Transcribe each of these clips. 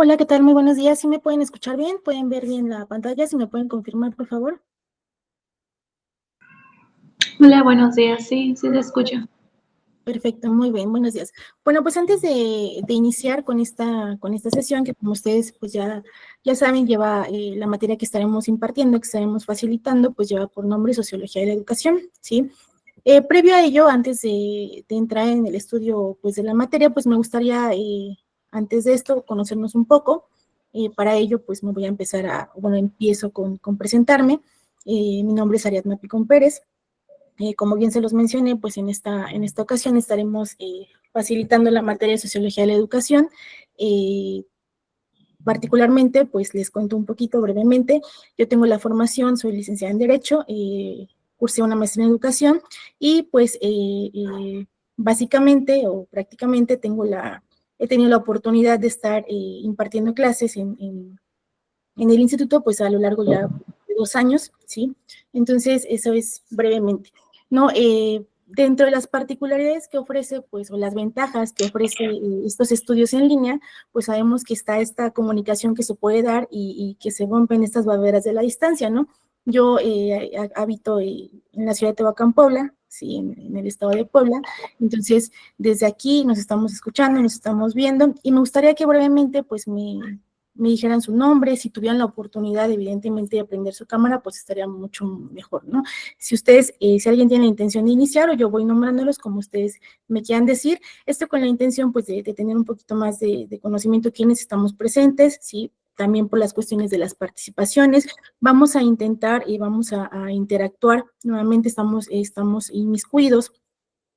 Hola, ¿qué tal? Muy buenos días. ¿Sí me pueden escuchar bien? ¿Pueden ver bien la pantalla? ¿Sí me pueden confirmar, por favor? Hola, buenos días. Sí, sí se escucha. Perfecto, muy bien, buenos días. Bueno, pues antes de iniciar con esta sesión, que como ustedes pues ya saben, lleva la materia que estaremos impartiendo, que estaremos facilitando, pues lleva por nombre Sociología de la Educación, ¿sí? Previo a ello, antes de entrar en el estudio pues de la materia, pues me gustaría, antes de esto, conocernos un poco. Para ello, pues me voy a empezar empiezo con presentarme. Mi nombre es Ariadna Picón Pérez. Como bien se los mencioné, pues en esta ocasión estaremos facilitando la materia de Sociología de la Educación. Particularmente, pues les cuento un poquito brevemente. Yo tengo la formación, soy licenciada en Derecho, cursé una maestría en Educación y pues básicamente o prácticamente he tenido la oportunidad de estar impartiendo clases en el instituto, pues a lo largo ya de 2 años, ¿sí? Entonces, eso es brevemente, ¿no? Dentro de las particularidades que ofrece, pues, o las ventajas que ofrece estos estudios en línea, pues sabemos que está esta comunicación que se puede dar y que se rompen estas barreras de la distancia, ¿no? Yo habito en la ciudad de Tehuacán, Puebla, sí, en el estado de Puebla. Entonces, desde aquí nos estamos escuchando, nos estamos viendo, y me gustaría que brevemente, pues, me dijeran su nombre. Si tuvieran la oportunidad, evidentemente, de aprender su cámara, pues estaría mucho mejor, ¿no? Si ustedes, si alguien tiene la intención de iniciar, o yo voy nombrándolos como ustedes me quieran decir, esto con la intención, pues, de tener un poquito más de conocimiento de quiénes estamos presentes, ¿sí? También por las cuestiones de las participaciones. Vamos a intentar y vamos a interactuar. Nuevamente estamos inmiscuidos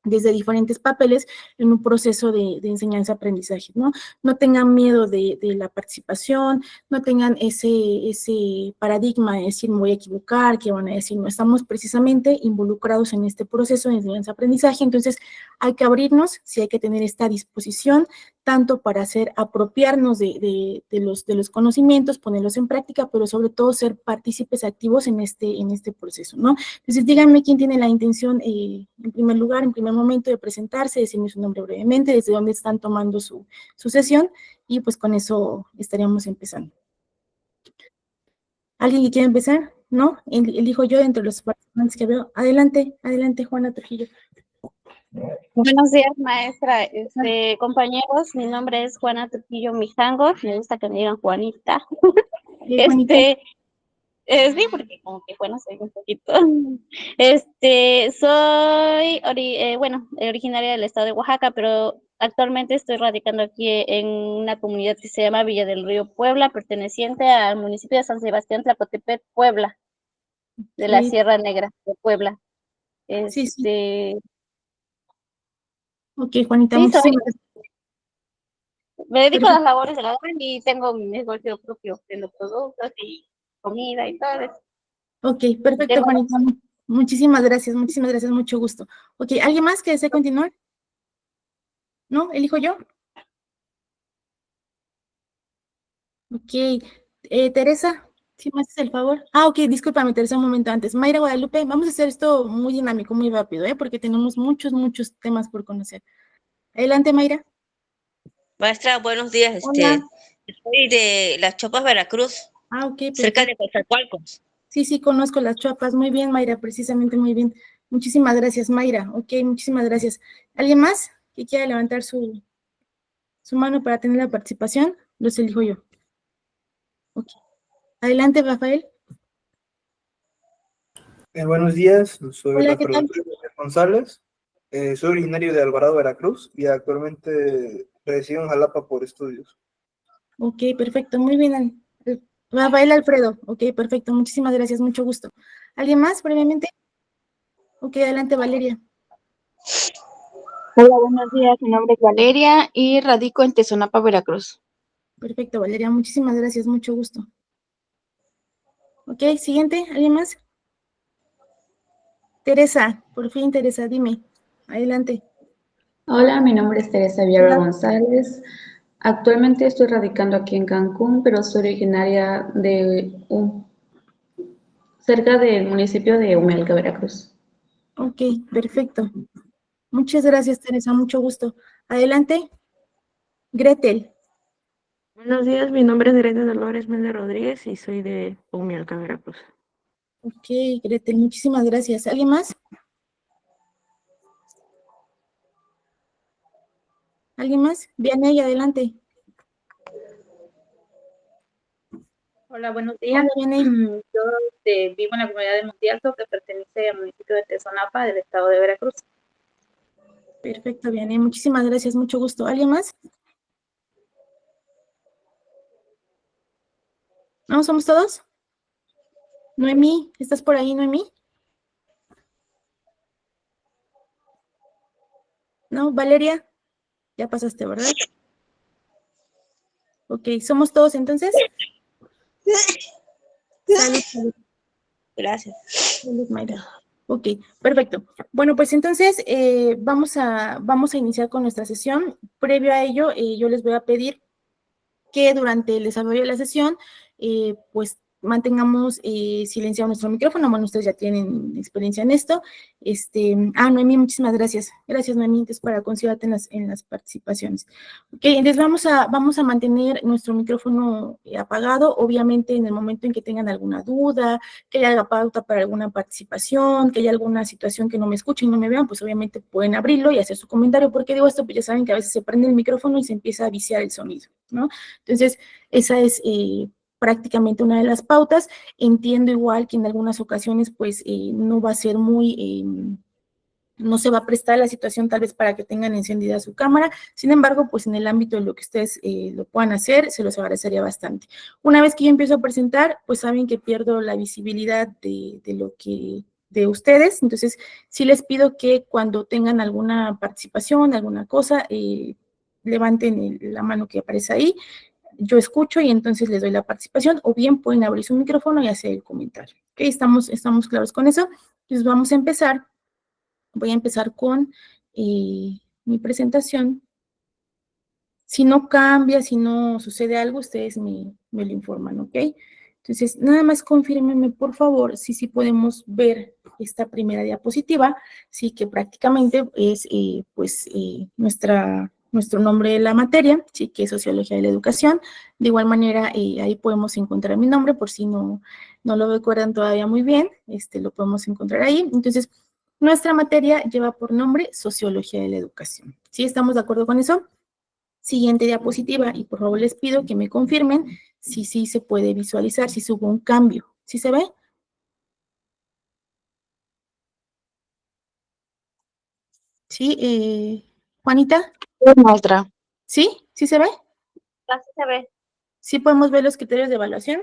desde diferentes papeles en un proceso de enseñanza-aprendizaje, ¿no? No tengan miedo de la participación, no tengan ese paradigma de decir me voy a equivocar, que van a decir, no, estamos precisamente involucrados en este proceso de enseñanza-aprendizaje. Entonces hay que abrirnos, sí hay que tener esta disposición, tanto para hacer apropiarnos de los conocimientos, ponerlos en práctica, pero sobre todo ser partícipes activos en este proceso, ¿no? Entonces, díganme quién tiene la intención, en primer lugar, en primer momento, de presentarse, decirme su nombre brevemente, desde dónde están tomando su sesión, y pues con eso estaríamos empezando. ¿Alguien que quiera empezar? ¿No? Elijo yo entre los participantes que veo. Adelante, adelante, Juana Trujillo. Buenos días, maestra. Compañeros, mi nombre es Juana Trujillo Mijango. Me gusta que me digan Juanita. Juanita. Sí, porque como que Juana soy un poquito. Soy, originaria del estado de Oaxaca, pero actualmente estoy radicando aquí en una comunidad que se llama Villa del Río, Puebla, perteneciente al municipio de San Sebastián Tlacotepec, Puebla, de la Sí, Sierra Negra de Puebla. sí, sí. Sí, Ok, Juanita, soy. muchísimas gracias. Me dedico a Perfecto. las labores del hogar y tengo mi negocio propio, vendo productos y comida y todo eso. Ok, perfecto, Tengo Juanita. Muchísimas gracias, mucho gusto. Ok, ¿alguien más que desee continuar? ¿No? ¿Elijo yo? Ok, Teresa, si me haces el favor. Ok, discúlpame, Teresa, un momento antes. Mayra Guadalupe, vamos a hacer esto muy dinámico, muy rápido, porque tenemos muchos temas por conocer. Adelante, Mayra. Maestra, buenos días. Hola. Soy de Las Chopas, Veracruz, Ok, cerca perfecto. de Coatzacoalcos. Sí, conozco las Chuapas. Muy bien, Mayra, precisamente muy bien. Muchísimas gracias, Mayra. Ok, muchísimas gracias. ¿Alguien más que quiera levantar su mano para tener la participación? Los elijo yo. Ok. Adelante, Rafael. Buenos días, soy Hola, ¿qué Rafael tal? González, soy originario de Alvarado, Veracruz y actualmente resido en Jalapa por estudios. Ok, perfecto, muy bien. Rafael Alfredo, ok, perfecto, muchísimas gracias, mucho gusto. ¿Alguien más brevemente? Ok, adelante, Valeria. Hola, buenos días. Mi nombre es Valeria y radico en Tezonapa, Veracruz. Perfecto, Valeria, muchísimas gracias, mucho gusto. Ok, siguiente, ¿alguien más? Teresa, por fin, Teresa, dime. Adelante. Hola, mi nombre es Teresa Villarro Hola. González. Actualmente estoy radicando aquí en Cancún, pero soy originaria cerca del municipio de Humelca, Veracruz. Ok, perfecto. Muchas gracias, Teresa, mucho gusto. Adelante, Gretel. Buenos días, mi nombre es Gretel Dolores Méndez Rodríguez y soy de Umialca, Veracruz. Ok, Gretel, muchísimas gracias. ¿Alguien más? ¿Alguien más? Vianey, adelante. Hola, buenos días. Hola, Vianey. Yo vivo en la comunidad de Montialto, que pertenece al municipio de Tezonapa, del estado de Veracruz. Perfecto, Vianey, muchísimas gracias, mucho gusto. ¿Alguien más? ¿No somos todos? Noemí, ¿estás por ahí, Noemí? ¿No? Valeria, ya pasaste, ¿verdad? Ok, ¿somos todos entonces? Salud, salud. Gracias. Salud, Mayra. Ok, perfecto. Bueno, pues entonces vamos a iniciar con nuestra sesión. Previo a ello, yo les voy a pedir que durante el desarrollo de la sesión, pues mantengamos silenciado nuestro micrófono. Bueno, ustedes ya tienen experiencia en esto. Noemí, muchísimas gracias. Gracias, Noemí, entonces para considerarte en las participaciones. Ok, entonces vamos a mantener nuestro micrófono apagado. Obviamente, en el momento en que tengan alguna duda, que haya pauta para alguna participación, que haya alguna situación que no me escuchen y no me vean, pues obviamente pueden abrirlo y hacer su comentario. ¿Por qué digo esto? Pues ya saben que a veces se prende el micrófono y se empieza a viciar el sonido, ¿no? Entonces, esa es prácticamente una de las pautas. Entiendo igual que en algunas ocasiones, pues, no va a ser no se va a prestar la situación tal vez para que tengan encendida su cámara. Sin embargo, pues en el ámbito de lo que ustedes lo puedan hacer, se los agradecería bastante. Una vez que yo empiezo a presentar, pues saben que pierdo la visibilidad de ustedes. Entonces, sí les pido que cuando tengan alguna participación, alguna cosa, levanten la mano que aparece ahí. Yo escucho y entonces les doy la participación, o bien pueden abrir su micrófono y hacer el comentario. ¿Ok? Estamos claros con eso. Entonces vamos a empezar. Voy a empezar con mi presentación. Si no cambia, si no sucede algo, ustedes me lo informan, ¿ok? Entonces, nada más confírmenme, por favor, si podemos ver esta primera diapositiva, sí, que prácticamente es, nuestro nombre de la materia, sí, que es Sociología de la Educación. De igual manera, ahí podemos encontrar mi nombre, por si no lo recuerdan todavía muy bien, lo podemos encontrar ahí. Entonces, nuestra materia lleva por nombre Sociología de la Educación. ¿Sí? ¿Estamos de acuerdo con eso? Siguiente diapositiva, y por favor les pido que me confirmen si sí se puede visualizar, si hubo un cambio. ¿Sí se ve? ¿Sí? Juanita, Maestra. ¿sí? ¿Sí se ve? Así se ve. ¿Sí podemos ver los criterios de evaluación?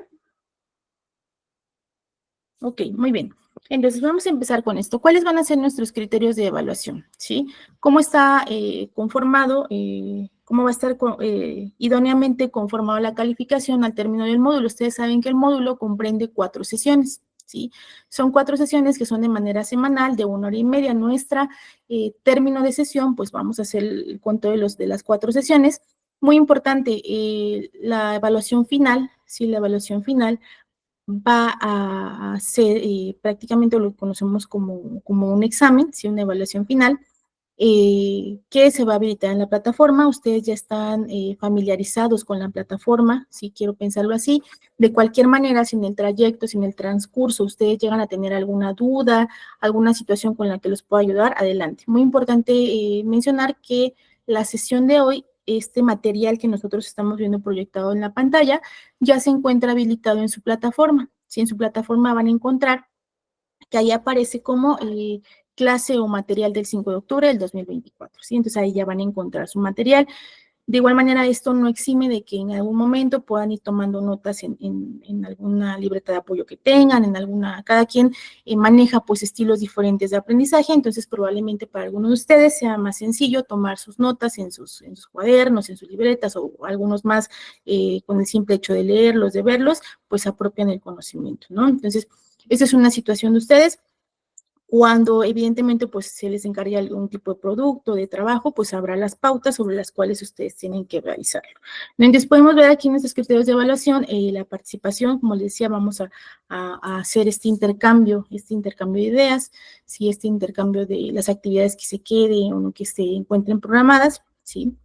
Ok, muy bien. Entonces vamos a empezar con esto. ¿Cuáles van a ser nuestros criterios de evaluación? ¿Sí? ¿Cómo está conformado, cómo va a estar idóneamente conformado la calificación al término del módulo? Ustedes saben que el módulo comprende 4 sesiones, ¿sí? Son 4 sesiones que son de manera semanal, de 1 hora y media. Nuestra término de sesión, pues vamos a hacer el cuento de las 4 sesiones. Muy importante, la evaluación final, ¿sí? La evaluación final va a ser prácticamente lo que conocemos como un examen, ¿sí? Una evaluación final, que se va a habilitar en la plataforma. Ustedes ya están familiarizados con la plataforma, si quiero pensarlo así. De cualquier manera, si en el trayecto, si en el transcurso ustedes llegan a tener alguna duda, alguna situación con la que los pueda ayudar, adelante. Muy importante mencionar que la sesión de hoy, este material que nosotros estamos viendo proyectado en la pantalla, ya se encuentra habilitado en su plataforma. Si en su plataforma van a encontrar que ahí aparece como clase o material del 5 de octubre del 2024, ¿sí? Entonces ahí ya van a encontrar su material. De igual manera, esto no exime de que en algún momento puedan ir tomando notas en alguna libreta de apoyo que tengan, cada quien maneja pues estilos diferentes de aprendizaje, entonces probablemente para algunos de ustedes sea más sencillo tomar sus notas en sus cuadernos, en sus libretas, o algunos más con el simple hecho de leerlos, de verlos, pues apropian el conocimiento, ¿no? Entonces, esa es una situación de ustedes. Cuando evidentemente pues se les encargue algún tipo de producto, de trabajo, pues habrá las pautas sobre las cuales ustedes tienen que realizarlo. Entonces podemos ver aquí en nuestros criterios de evaluación, la participación, como les decía, vamos a hacer este intercambio de ideas, ¿sí? Este intercambio de las actividades que se queden o no que se encuentren programadas, ¿sí?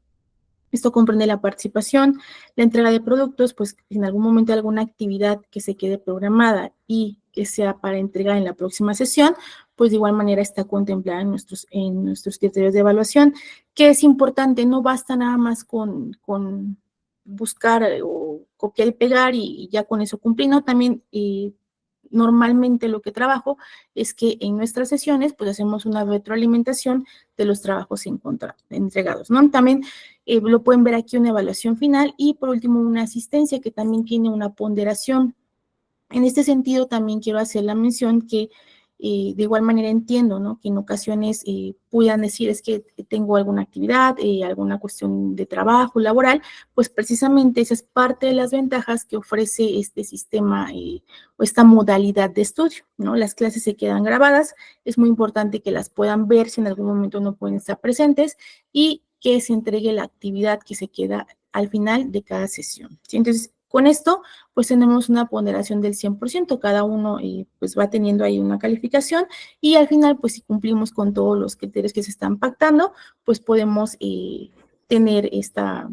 Esto comprende la participación, la entrega de productos, pues en algún momento alguna actividad que se quede programada y que sea para entregar en la próxima sesión, pues de igual manera está contemplada en nuestros criterios de evaluación, que es importante, no basta nada más con buscar o copiar y pegar y ya con eso cumplir, ¿no? También normalmente lo que trabajo es que en nuestras sesiones pues hacemos una retroalimentación de los trabajos entregados, ¿no? También lo pueden ver aquí una evaluación final y por último una asistencia que también tiene una ponderación. En este sentido también quiero hacer la mención que de igual manera entiendo, ¿no? Que en ocasiones puedan decir es que tengo alguna actividad, alguna cuestión de trabajo, laboral, pues precisamente esa es parte de las ventajas que ofrece este sistema o esta modalidad de estudio, ¿no? Las clases se quedan grabadas, es muy importante que las puedan ver si en algún momento no pueden estar presentes y que se entregue la actividad que se queda al final de cada sesión, ¿sí? Entonces, con esto, pues tenemos una ponderación del 100%, cada uno pues va teniendo ahí una calificación y al final, pues si cumplimos con todos los criterios que se están pactando, pues podemos tener esta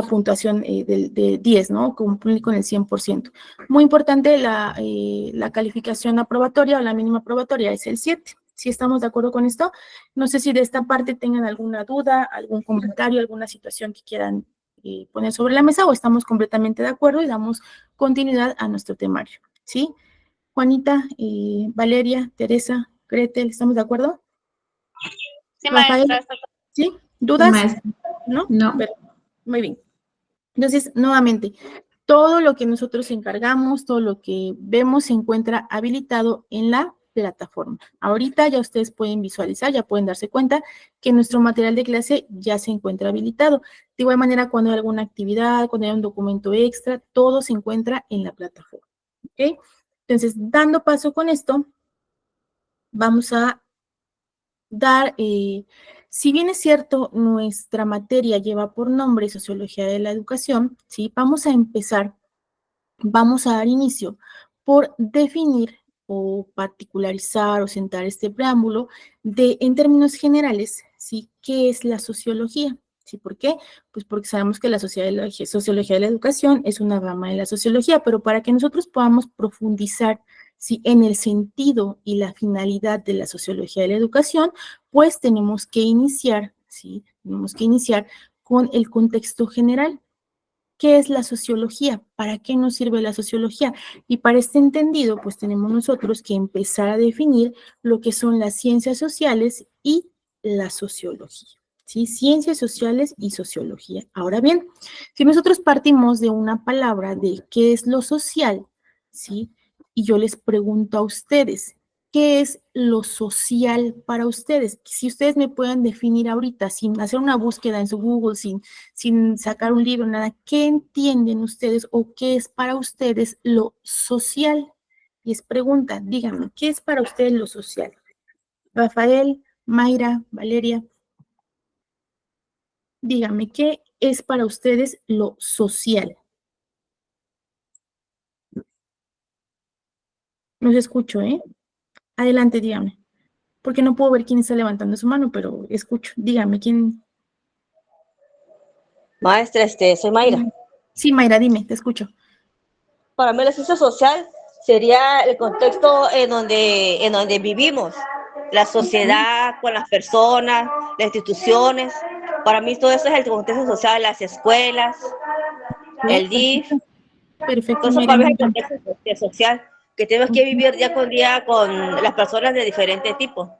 puntuación de 10, ¿no? Cumplir con el 100%. Muy importante, la calificación aprobatoria o la mínima aprobatoria es el 7. ¿Sí estamos de acuerdo con esto? No sé si de esta parte tengan alguna duda, algún comentario, alguna situación que quieran poner sobre la mesa o estamos completamente de acuerdo y damos continuidad a nuestro temario, ¿sí? Juanita, Valeria, Teresa, Gretel, ¿estamos de acuerdo? Sí, Rafael, maestra. ¿sí? ¿Dudas? Maestra, ¿No? no. Muy bien. Entonces, nuevamente, todo lo que nosotros encargamos, todo lo que vemos se encuentra habilitado en la plataforma. Ahorita ya ustedes pueden visualizar, ya pueden darse cuenta que nuestro material de clase ya se encuentra habilitado. De igual manera, cuando hay alguna actividad, cuando hay un documento extra, todo se encuentra en la plataforma. ¿Ok? Entonces, dando paso con esto, vamos a dar, si bien es cierto, nuestra materia lleva por nombre Sociología de la Educación, ¿sí? Vamos a dar inicio por definir o particularizar o sentar este preámbulo en términos generales, ¿sí? ¿Qué es la sociología? ¿Sí? ¿Por qué? Pues porque sabemos que la sociología de la educación es una rama de la sociología, pero para que nosotros podamos profundizar, ¿sí? En el sentido y la finalidad de la sociología de la educación, pues tenemos que iniciar, ¿sí? Tenemos que iniciar con el contexto general. ¿Qué es la sociología? ¿Para qué nos sirve la sociología? Y para este entendido, pues tenemos nosotros que empezar a definir lo que son las ciencias sociales y la sociología. ¿Sí? Ciencias sociales y sociología. Ahora bien, si nosotros partimos de una palabra de qué es lo social, ¿sí? Y yo les pregunto a ustedes, ¿qué es lo social para ustedes? Si ustedes me pueden definir ahorita, sin hacer una búsqueda en su Google, sin sacar un libro, nada, ¿qué entienden ustedes o qué es para ustedes lo social? Y es pregunta, díganme, ¿qué es para ustedes lo social? Rafael, Mayra, Valeria, díganme, ¿qué es para ustedes lo social? Los escucho, ¿eh? Adelante, díganme. Porque no puedo ver quién está levantando su mano, pero escucho. Dígame, ¿quién? Maestra, soy Mayra. Sí, Mayra, dime, te escucho. Para mí la ciencia social sería el contexto en donde vivimos, la sociedad con las personas, las instituciones. Para mí todo eso es el contexto social, las escuelas, el DIF, Perfecto, todo eso Mayra. para mí es el contexto social que tenemos que vivir día con día con las personas de diferente tipo.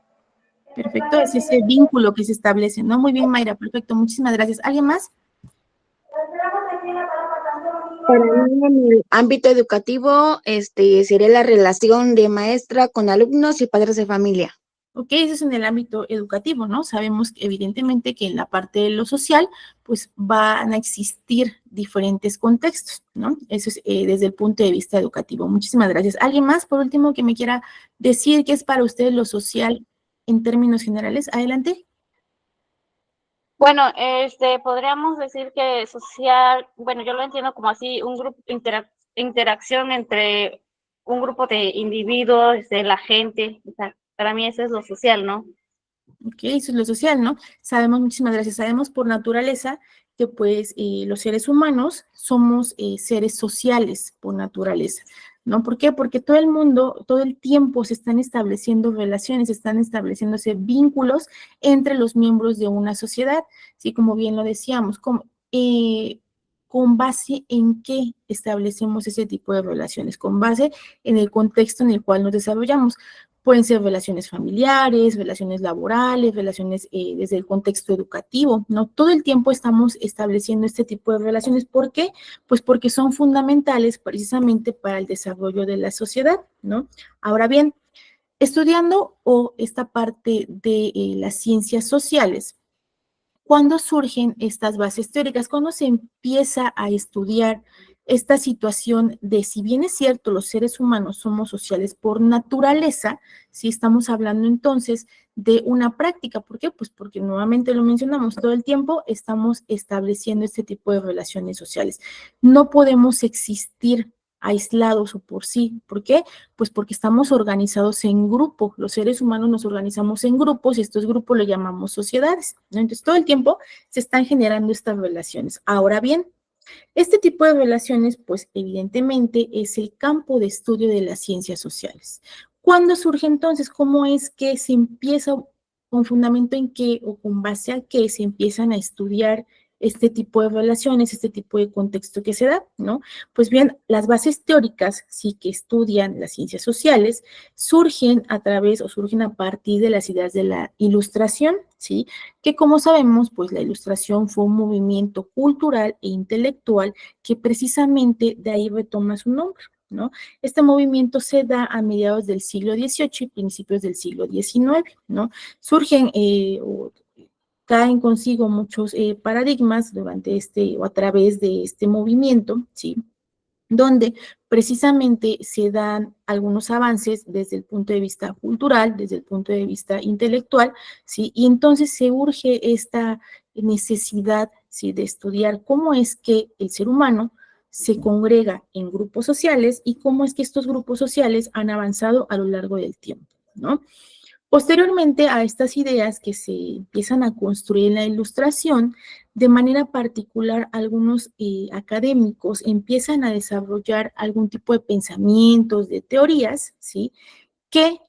Perfecto, es ese vínculo que se establece, ¿no? Muy bien, Mayra, perfecto, muchísimas gracias. ¿Alguien más? Para mí, en el ámbito educativo, sería la relación de maestra con alumnos y padres de familia. Ok, eso es en el ámbito educativo, ¿no? Sabemos evidentemente que en la parte de lo social, pues van a existir diferentes contextos, ¿no? Eso es desde el punto de vista educativo. Muchísimas gracias. ¿Alguien más, por último, que me quiera decir qué es para ustedes lo social en términos generales? Adelante. Bueno, podríamos decir que social, bueno, yo lo entiendo como así, un grupo, interacción entre un grupo de individuos, de la gente, o sea, para mí eso es lo social, ¿no? Ok, eso es lo social, ¿no? Sabemos, muchísimas gracias, sabemos por naturaleza que pues los seres humanos somos seres sociales por naturaleza, ¿no? ¿Por qué? Porque todo el mundo, todo el tiempo se están estableciendo relaciones, se están estableciéndose vínculos entre los miembros de una sociedad, ¿sí? Como bien lo decíamos, ¿con base en qué establecemos ese tipo de relaciones? Con base en el contexto en el cual nos desarrollamos. Pueden ser relaciones familiares, relaciones laborales, relaciones desde el contexto educativo, ¿no? Todo el tiempo estamos estableciendo este tipo de relaciones. ¿Por qué? Pues porque son fundamentales precisamente para el desarrollo de la sociedad, ¿no? Ahora bien, estudiando esta parte de las ciencias sociales, ¿cuándo surgen estas bases teóricas? ¿Cuándo se empieza a estudiar esta situación de, si bien es cierto, los seres humanos somos sociales por naturaleza, si estamos hablando entonces de una práctica? ¿Por qué? Pues porque nuevamente lo mencionamos, todo el tiempo estamos estableciendo este tipo de relaciones sociales. No podemos existir aislados o por sí. ¿Por qué? Pues porque estamos organizados en grupo. Los seres humanos nos organizamos en grupos y estos grupos lo llamamos sociedades, ¿no? Entonces, todo el tiempo se están generando estas relaciones. Ahora bien, este tipo de relaciones, pues evidentemente es el campo de estudio de las ciencias sociales. ¿Cuándo surge entonces? ¿Cómo es que se empieza, con fundamento en qué o con base a qué se empiezan a estudiar este tipo de relaciones, este tipo de contexto que se da, ¿no? Pues bien, las bases teóricas, sí, que estudian las ciencias sociales, surgen a través o surgen a partir de las ideas de la Ilustración, ¿sí? Que como sabemos, pues la Ilustración fue un movimiento cultural e intelectual que precisamente de ahí retoma su nombre, ¿no? Este movimiento se da a mediados del siglo XVIII y principios del siglo XIX, ¿no? Surgen traen consigo muchos paradigmas durante o a través de este movimiento, ¿sí? Donde precisamente se dan algunos avances desde el punto de vista cultural, desde el punto de vista intelectual, ¿sí? Y entonces se urge esta necesidad, ¿sí?, de estudiar cómo es que el ser humano se congrega en grupos sociales y cómo es que estos grupos sociales han avanzado a lo largo del tiempo, ¿no? Posteriormente a estas ideas que se empiezan a construir en la Ilustración, de manera particular algunos académicos empiezan a desarrollar algún tipo de pensamientos, de teorías, ¿sí?, que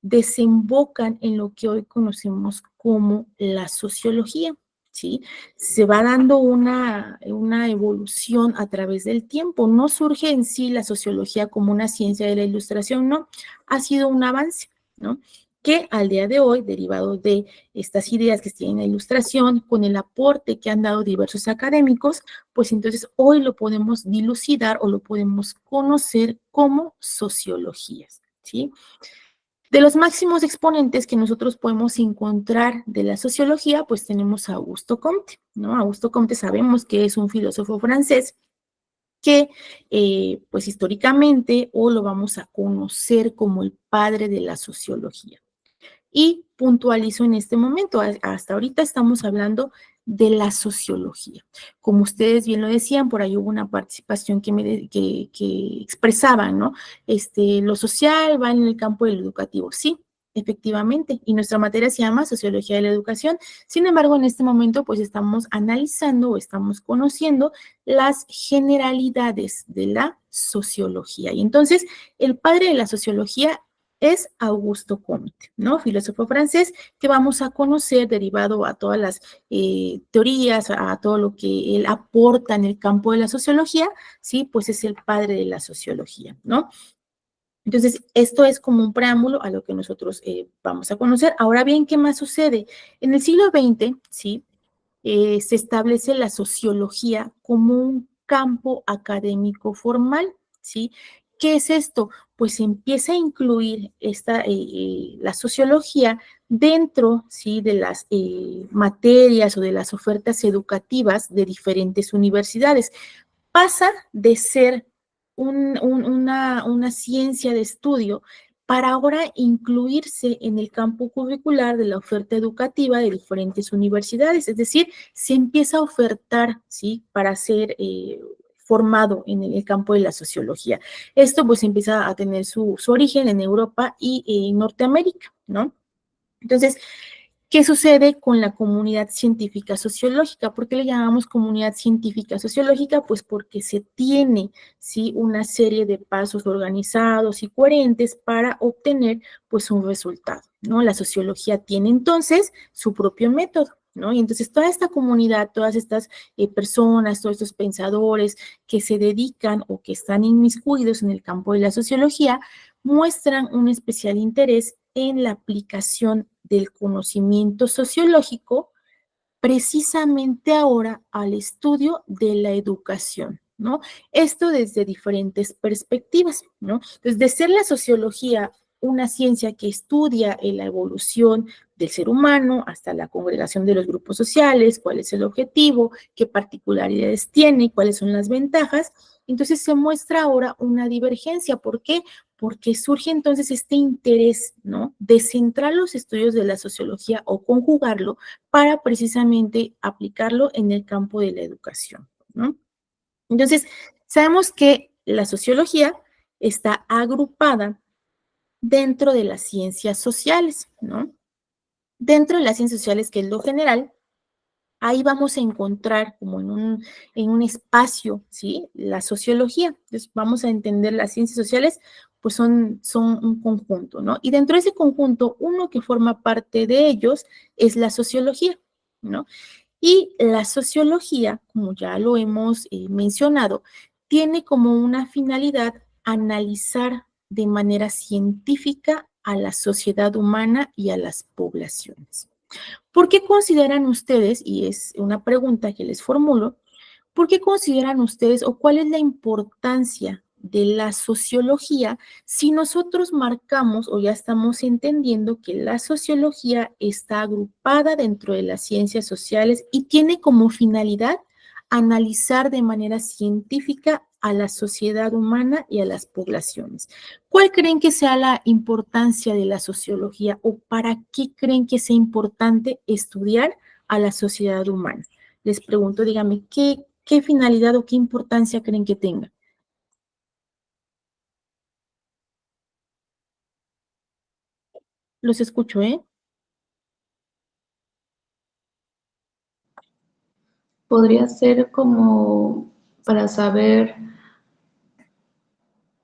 desembocan en lo que hoy conocemos como la sociología, ¿sí? Se va dando una evolución a través del tiempo. No surge en sí la sociología como una ciencia de la Ilustración, no. Ha sido un avance, ¿no?, que al día de hoy, derivado de estas ideas que tienen la Ilustración, con el aporte que han dado diversos académicos, pues entonces hoy lo podemos dilucidar o lo podemos conocer como sociologías, ¿sí? De los máximos exponentes que nosotros podemos encontrar de la sociología, pues tenemos a Augusto Comte, ¿no? Augusto Comte sabemos que es un filósofo francés que, pues históricamente, o lo vamos a conocer como el padre de la sociología. Y puntualizo en este momento, hasta ahorita estamos hablando de la sociología. Como ustedes bien lo decían, por ahí hubo una participación que expresaba, ¿no? Lo social va en el campo del educativo. Sí, efectivamente, y nuestra materia se llama Sociología de la Educación. Sin embargo, en este momento, pues estamos analizando o estamos conociendo las generalidades de la sociología. Y entonces, el padre de la sociología es Augusto Comte, ¿no? Filósofo francés que vamos a conocer derivado a todas las teorías, a todo lo que él aporta en el campo de la sociología, ¿sí? Pues es el padre de la sociología, ¿no? Entonces, esto es como un preámbulo a lo que nosotros vamos a conocer. Ahora bien, ¿qué más sucede? En el siglo XX, ¿sí?, se establece la sociología como un campo académico formal, ¿sí? ¿Qué es esto? Pues se empieza a incluir la sociología dentro, ¿sí?, de las materias o de las ofertas educativas de diferentes universidades. Pasa de ser una ciencia de estudio para ahora incluirse en el campo curricular de la oferta educativa de diferentes universidades. Es decir, se empieza a ofertar, ¿sí?, para ser formado en el campo de la sociología. Esto pues empieza a tener su origen en Europa y en Norteamérica, ¿no? Entonces, ¿Qué sucede con la comunidad científica sociológica? ¿Por qué le llamamos comunidad científica sociológica? Pues porque se tiene, ¿sí?, una serie de pasos organizados y coherentes para obtener, pues, un resultado, ¿no? La sociología tiene entonces su propio método, ¿no? Y entonces toda esta comunidad, todas estas personas, todos estos pensadores que se dedican o que están inmiscuidos en el campo de la sociología, muestran un especial interés en la aplicación del conocimiento sociológico precisamente ahora al estudio de la educación, ¿no? Esto desde diferentes perspectivas, ¿no? Entonces, de ser la sociología una ciencia que estudia la evolución del ser humano hasta la congregación de los grupos sociales, cuál es el objetivo, qué particularidades tiene, cuáles son las ventajas, entonces se muestra ahora una divergencia. ¿Por qué? Porque surge entonces este interés, ¿no?, de centrar los estudios de la sociología o conjugarlo para precisamente aplicarlo en el campo de la educación, ¿no? Entonces, sabemos que la sociología está agrupada dentro de las ciencias sociales, ¿no? Dentro de las ciencias sociales, que es lo general, ahí vamos a encontrar como en un espacio, ¿sí?, la sociología. Entonces, vamos a entender las ciencias sociales, pues son un conjunto, ¿no? Y dentro de ese conjunto, uno que forma parte de ellos es la sociología, ¿no? Y la sociología, como ya lo hemos mencionado, tiene como una finalidad analizar de manera científica a la sociedad humana y a las poblaciones. ¿Por qué consideran ustedes, y es una pregunta que les formulo, por qué consideran ustedes o cuál es la importancia de la sociología si nosotros marcamos o ya estamos entendiendo que la sociología está agrupada dentro de las ciencias sociales y tiene como finalidad analizar de manera científica a la sociedad humana y a las poblaciones? ¿Cuál creen que sea la importancia de la sociología o para qué creen que sea importante estudiar a la sociedad humana? Les pregunto, díganme, ¿qué finalidad o qué importancia creen que tenga? Los escucho, ¿eh? Podría ser como para saber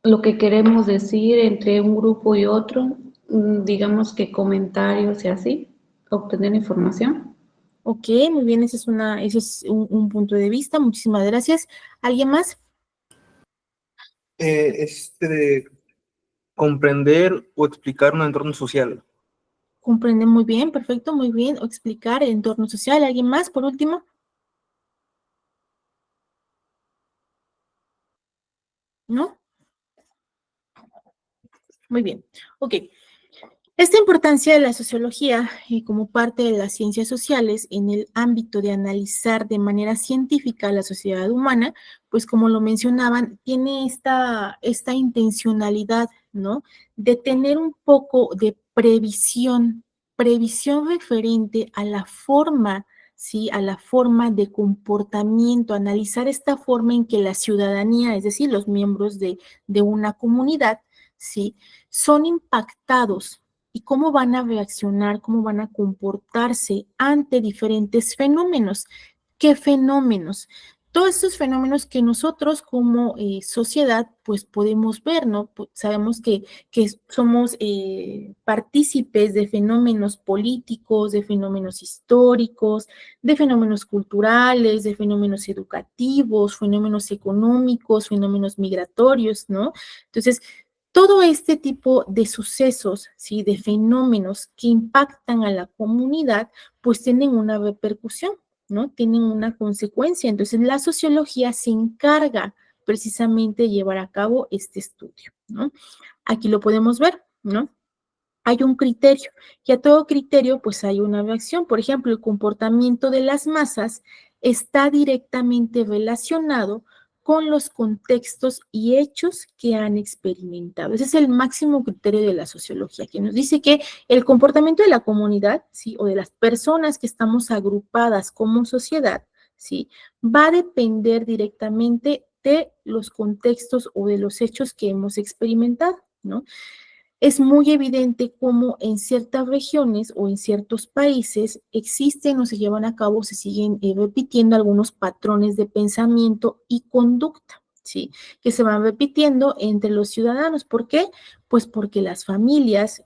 lo que queremos decir entre un grupo y otro, digamos que comentarios y así, obtener información. Ok, muy bien, ese es un punto de vista. Muchísimas gracias. ¿Alguien más? Comprender o explicar un entorno social. Comprende muy bien, perfecto, muy bien. O explicar el entorno social. ¿Alguien más, por último? ¿No? Muy bien. Ok. Esta importancia de la sociología como parte de las ciencias sociales en el ámbito de analizar de manera científica la sociedad humana, pues como lo mencionaban, tiene esta intencionalidad, ¿no?, de tener un poco de previsión referente a la forma, ¿sí?, a la forma de comportamiento, analizar esta forma en que la ciudadanía, es decir, los miembros de una comunidad, ¿sí?, son impactados y cómo van a reaccionar, cómo van a comportarse ante diferentes fenómenos. ¿Qué fenómenos? Todos estos fenómenos que nosotros como sociedad pues podemos ver, ¿no? Sabemos que somos partícipes de fenómenos políticos, de fenómenos históricos, de fenómenos culturales, de fenómenos educativos, fenómenos económicos, fenómenos migratorios, ¿no? Entonces, todo este tipo de sucesos, ¿sí?, de fenómenos que impactan a la comunidad, pues tienen una repercusión, ¿no? Tienen una consecuencia. Entonces, la sociología se encarga precisamente de llevar a cabo este estudio, ¿no? Aquí lo podemos ver, ¿no? Hay un criterio y a todo criterio pues hay una reacción. Por ejemplo, el comportamiento de las masas está directamente relacionado con los contextos y hechos que han experimentado. Ese es el máximo criterio de la sociología, que nos dice que el comportamiento de la comunidad, ¿sí?, o de las personas que estamos agrupadas como sociedad, ¿sí?, va a depender directamente de los contextos o de los hechos que hemos experimentado, ¿no? es muy evidente cómo en ciertas regiones o en ciertos países existen o se llevan a cabo, se siguen repitiendo algunos patrones de pensamiento y conducta, ¿sí? Que se van repitiendo entre los ciudadanos. ¿Por qué? Pues porque las familias,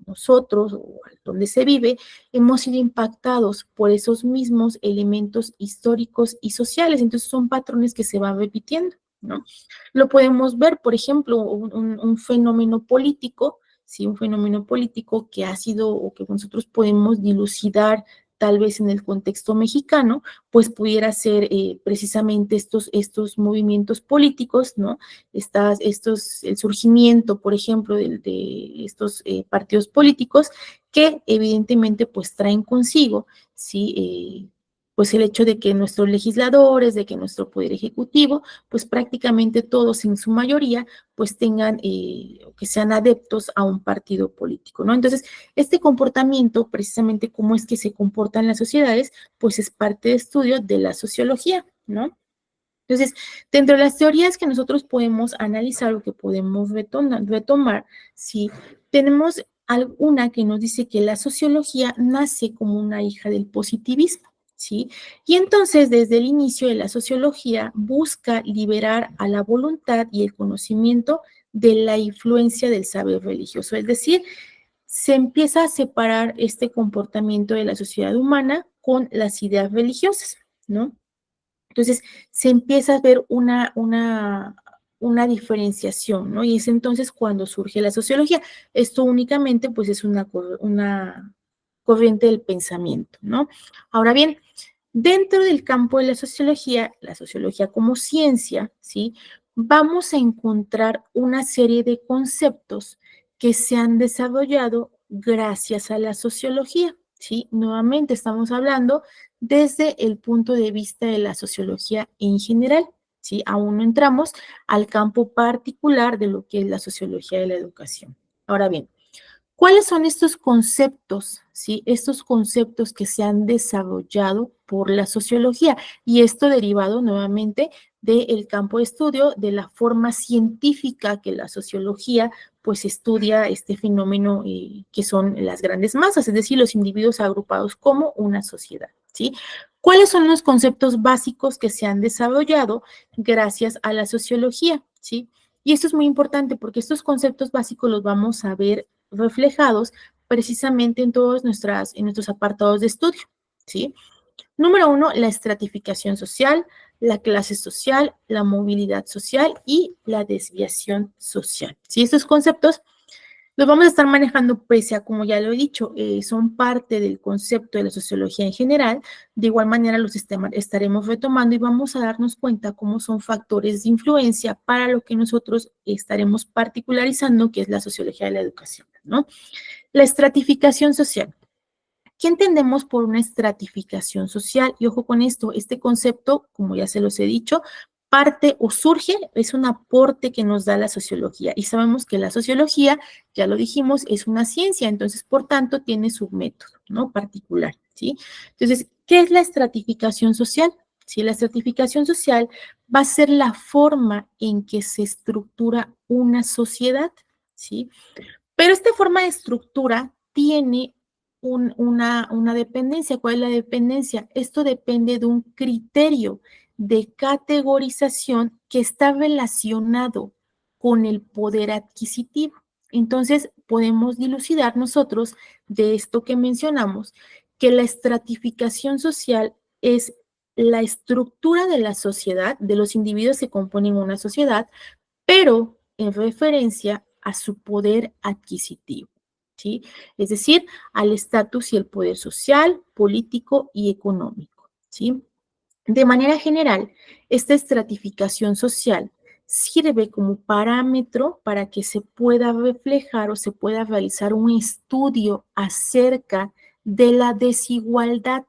nosotros o donde se vive, hemos sido impactados por esos mismos elementos históricos y sociales. Entonces son patrones que se van repitiendo, ¿no? Lo podemos ver, por ejemplo, un fenómeno político, ¿sí? Un fenómeno político que ha sido o que nosotros podemos dilucidar tal vez en el contexto mexicano, pues pudiera ser precisamente estos movimientos políticos, ¿no? El surgimiento, por ejemplo, de estos partidos políticos que evidentemente pues traen consigo, ¿sí? Pues el hecho de que nuestros legisladores, de que nuestro poder ejecutivo, pues prácticamente todos en su mayoría, pues tengan, que sean adeptos a un partido político, ¿no? Entonces, este comportamiento, precisamente cómo es que se comportan las sociedades, pues es parte de estudio de la sociología, ¿no? Entonces, dentro de las teorías que nosotros podemos analizar o que podemos retomar, sí, tenemos alguna que nos dice que la sociología nace como una hija del positivismo, ¿sí? Y entonces, desde el inicio de la sociología, busca liberar a la voluntad y el conocimiento de la influencia del saber religioso, es decir, se empieza a separar este comportamiento de la sociedad humana con las ideas religiosas, ¿no? Entonces, se empieza a ver una diferenciación, ¿no? Y es entonces cuando surge la sociología. Esto únicamente, pues, es una corriente del pensamiento, ¿no? Ahora bien, dentro del campo de la sociología como ciencia, ¿sí? Vamos a encontrar una serie de conceptos que se han desarrollado gracias a la sociología, ¿sí? Nuevamente estamos hablando desde el punto de vista de la sociología en general, ¿sí? Aún no entramos al campo particular de lo que es la sociología de la educación. Ahora bien, ¿cuáles son estos conceptos, sí? Estos conceptos que se han desarrollado por la sociología y esto derivado nuevamente del campo de estudio, de la forma científica que la sociología pues estudia este fenómeno que son las grandes masas, es decir, los individuos agrupados como una sociedad, ¿sí? ¿Cuáles son los conceptos básicos que se han desarrollado gracias a la sociología, ¿sí? Y esto es muy importante porque estos conceptos básicos los vamos a ver reflejados precisamente en todos nuestros apartados de estudio, ¿sí? Número 1, la estratificación social, la clase social, la movilidad social y la desviación social. ¿Sí? Estos conceptos los vamos a estar manejando pese a, como ya lo he dicho, son parte del concepto de la sociología en general. De igual manera los estaremos retomando y vamos a darnos cuenta cómo son factores de influencia para lo que nosotros estaremos particularizando, que es la sociología de la educación, ¿no? La estratificación social. ¿Qué entendemos por una estratificación social? Y ojo con esto, este concepto, como ya se los he dicho, parte o surge, es un aporte que nos da la sociología. Y sabemos que la sociología, ya lo dijimos, es una ciencia, entonces, por tanto, tiene su método, ¿no? Particular, ¿sí? Entonces, ¿qué es la estratificación social? Sí, la estratificación social va a ser la forma en que se estructura una sociedad, ¿sí? Pero esta forma de estructura tiene una dependencia. ¿Cuál es la dependencia? Esto depende de un criterio de categorización que está relacionado con el poder adquisitivo. Entonces, podemos dilucidar nosotros de esto que mencionamos, que la estratificación social es la estructura de la sociedad, de los individuos que componen una sociedad, pero en referencia a su poder adquisitivo, ¿sí? Es decir, al estatus y el poder social, político y económico, ¿sí? De manera general, esta estratificación social sirve como parámetro para que se pueda reflejar o se pueda realizar un estudio acerca de la desigualdad,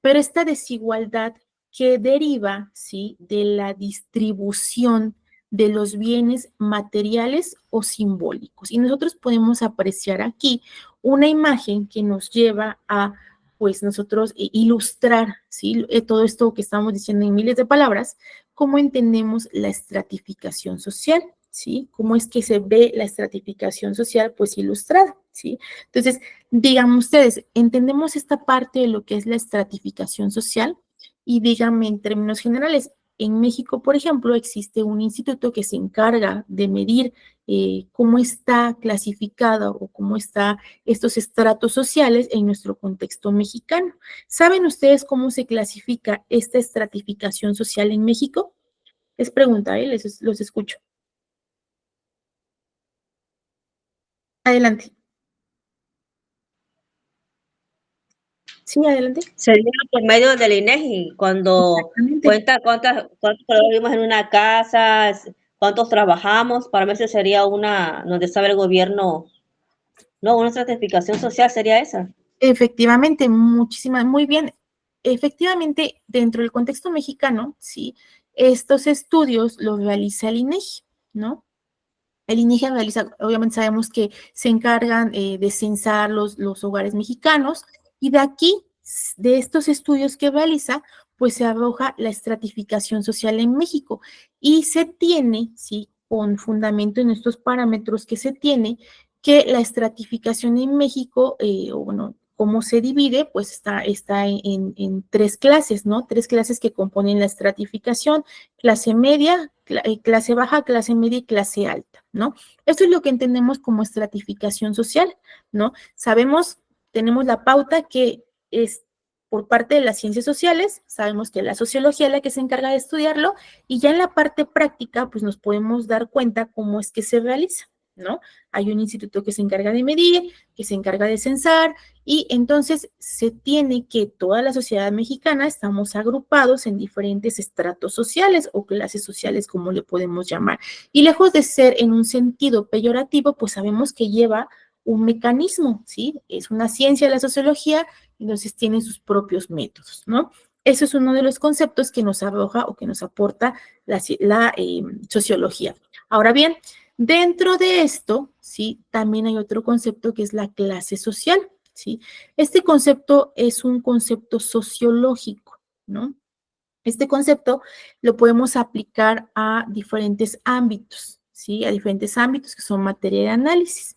pero esta desigualdad que deriva, ¿sí? De la distribución de los bienes materiales o simbólicos. Y nosotros podemos apreciar aquí una imagen que nos lleva a, pues, nosotros ilustrar, ¿sí? Todo esto que estamos diciendo en miles de palabras, cómo entendemos la estratificación social, ¿sí? Cómo es que se ve la estratificación social, pues ilustrada, ¿sí? Entonces, digan ustedes, ¿entendemos esta parte de lo que es la estratificación social? Y díganme en términos generales, en México, por ejemplo, existe un instituto que se encarga de medir cómo está clasificado o cómo están estos estratos sociales en nuestro contexto mexicano. ¿Saben ustedes cómo se clasifica esta estratificación social en México? Es pregunta, los escucho. Adelante. Sí, adelante. Sería por medio del INEGI, cuando Exactamente. cuenta cuántos colores vivimos en una casa, cuántos trabajamos, para mí eso sería una, donde sabe el gobierno, no, una estratificación social sería esa. Efectivamente, muy bien. Efectivamente, dentro del contexto mexicano, sí, estos estudios los realiza el INEGI, ¿no? El INEGI realiza, obviamente sabemos que se encargan de censar los hogares mexicanos y de aquí, de estos estudios que realiza, pues se arroja la estratificación social en México y se tiene, sí, con fundamento en estos parámetros que se tiene, que la estratificación en México, o bueno, cómo se divide, pues está en tres clases, ¿no? Tres clases que componen la estratificación: clase media, clase baja, clase media y clase alta, ¿no? Esto es lo que entendemos como estratificación social, ¿no? Sabemos, tenemos la pauta que es por parte de las ciencias sociales, sabemos que la sociología es la que se encarga de estudiarlo, y ya en la parte práctica, pues nos podemos dar cuenta cómo es que se realiza, ¿no? Hay un instituto que se encarga de medir, que se encarga de censar, y entonces se tiene que toda la sociedad mexicana estamos agrupados en diferentes estratos sociales o clases sociales, como le podemos llamar. Y lejos de ser en un sentido peyorativo, pues sabemos que lleva un mecanismo, ¿sí? Es una ciencia la sociología, entonces tiene sus propios métodos, ¿no? Eso es uno de los conceptos que nos arroja o que nos aporta la sociología. Ahora bien, dentro de esto, ¿sí? También hay otro concepto que es la clase social, ¿sí? Este concepto es un concepto sociológico, ¿no? Este concepto lo podemos aplicar a diferentes ámbitos, ¿sí? A diferentes ámbitos que son materia de análisis.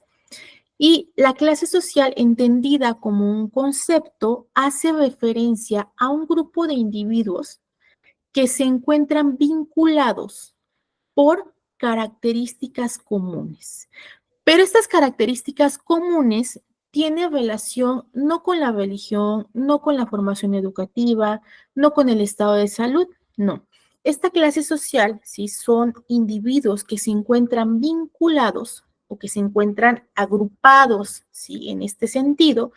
Y la clase social, entendida como un concepto, hace referencia a un grupo de individuos que se encuentran vinculados por características comunes. Pero estas características comunes tienen relación no con la religión, no con la formación educativa, no con el estado de salud, no. Esta clase social, sí, son individuos que se encuentran vinculados o que se encuentran agrupados, sí, en este sentido,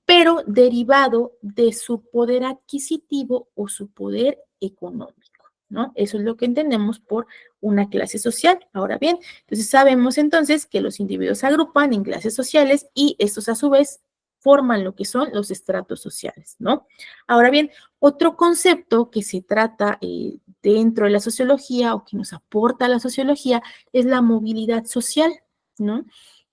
pero derivado de su poder adquisitivo o su poder económico, ¿no? Eso es lo que entendemos por una clase social. Ahora bien, entonces sabemos entonces que los individuos se agrupan en clases sociales y estos a su vez forman lo que son los estratos sociales, ¿no? Ahora bien, otro concepto que se trata dentro de la sociología o que nos aporta la sociología es la movilidad social, ¿no?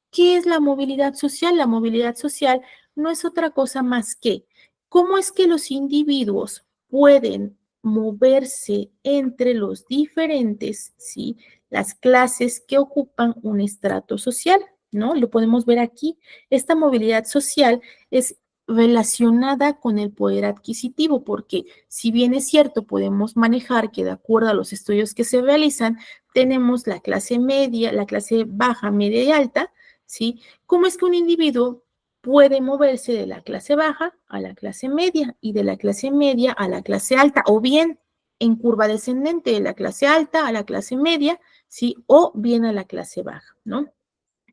¿Qué es la movilidad social? La movilidad social no es otra cosa más que cómo es que los individuos pueden moverse entre los diferentes, ¿sí? Las clases que ocupan un estrato social, ¿no? Lo podemos ver aquí. Esta movilidad social es relacionada con el poder adquisitivo, porque si bien es cierto, podemos manejar que de acuerdo a los estudios que se realizan, tenemos la clase media, la clase baja, media y alta, ¿sí? ¿Cómo es que un individuo puede moverse de la clase baja a la clase media y de la clase media a la clase alta, o bien en curva descendente de la clase alta a la clase media, ¿sí? O bien a la clase baja, ¿no?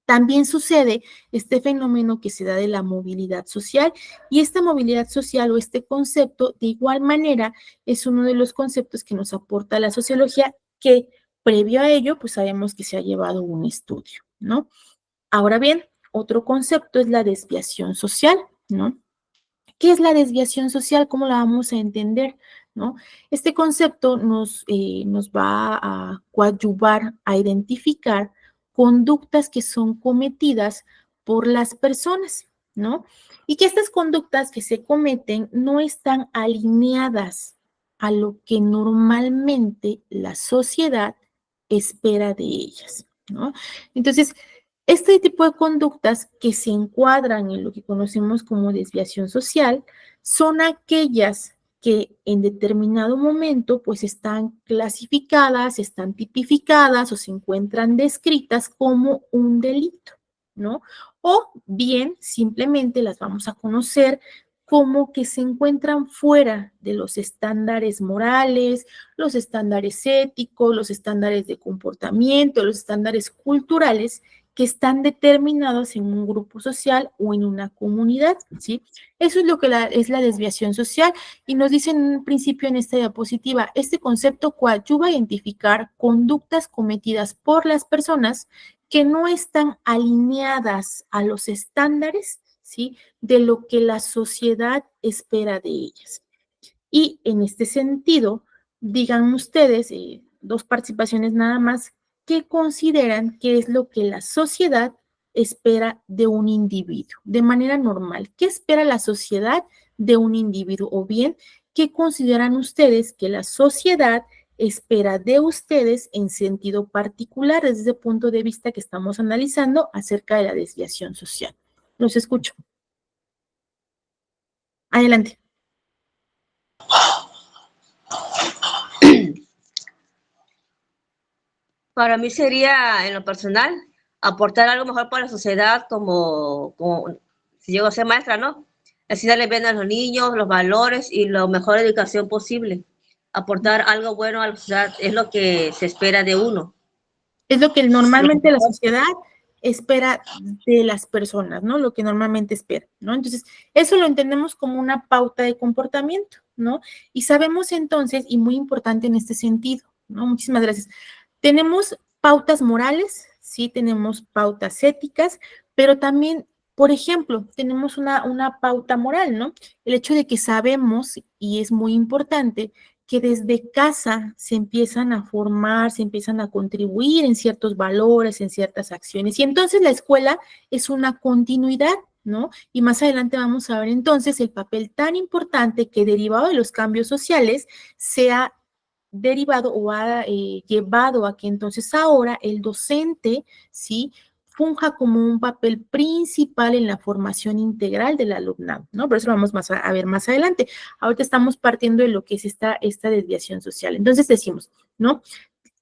También sucede este fenómeno que se da de la movilidad social, y esta movilidad social o este concepto de igual manera es uno de los conceptos que nos aporta la sociología, que previo a ello pues sabemos que se ha llevado un estudio, ¿no? Ahora bien, otro concepto es la desviación social, ¿no? ¿Qué es la desviación social? ¿Cómo la vamos a entender? ¿No? Este concepto nos va a coadyuvar a identificar conductas que son cometidas por las personas, ¿no? Y que estas conductas que se cometen no están alineadas a lo que normalmente la sociedad espera de ellas. ¿no? Entonces, este tipo de conductas que se encuadran en lo que conocemos como desviación social son aquellas que en determinado momento pues están clasificadas, están tipificadas o se encuentran descritas como un delito, ¿no? O bien simplemente las vamos a conocer como que se encuentran fuera de los estándares morales, los estándares éticos, los estándares de comportamiento, los estándares culturales que están determinados en un grupo social o en una comunidad, ¿sí? Eso es lo que es la desviación social y nos dicen en un principio en esta diapositiva, este concepto coadyuva a identificar conductas cometidas por las personas que no están alineadas a los estándares, ¿sí? De lo que la sociedad espera de ellas. Y en este sentido, digan ustedes, dos participaciones nada más, ¿qué consideran que es lo que la sociedad espera de un individuo de manera normal? ¿Qué espera la sociedad de un individuo? O bien, ¿qué consideran ustedes que la sociedad espera de ustedes en sentido particular desde el punto de vista que estamos analizando acerca de la desviación social? Los escucho. Adelante. Para mí sería, en lo personal, aportar algo mejor para la sociedad como si llego a ser maestra, ¿no? Enseñarles bien a los niños, los valores y la mejor educación posible. Aportar algo bueno a la sociedad es lo que se espera de uno. Es lo que normalmente la sociedad espera de las personas, ¿no? Lo que normalmente espera, ¿no? Entonces, eso lo entendemos como una pauta de comportamiento, ¿no? Y sabemos entonces, y muy importante en este sentido, ¿no? Muchísimas gracias. Tenemos pautas morales, sí, tenemos pautas éticas, pero también, por ejemplo, tenemos una pauta moral, ¿no? El hecho de que sabemos, y es muy importante, que desde casa se empiezan a formar, se empiezan a contribuir en ciertos valores, en ciertas acciones. Y entonces la escuela es una continuidad, ¿no? Y más adelante vamos a ver entonces el papel tan importante que derivado de los cambios sociales se ha derivado o ha llevado a que entonces ahora el docente, ¿sí? Funja como un papel principal en la formación integral del alumnado, ¿no? Por eso lo vamos a ver más adelante. Ahorita estamos partiendo de lo que es esta desviación social. Entonces decimos, ¿no?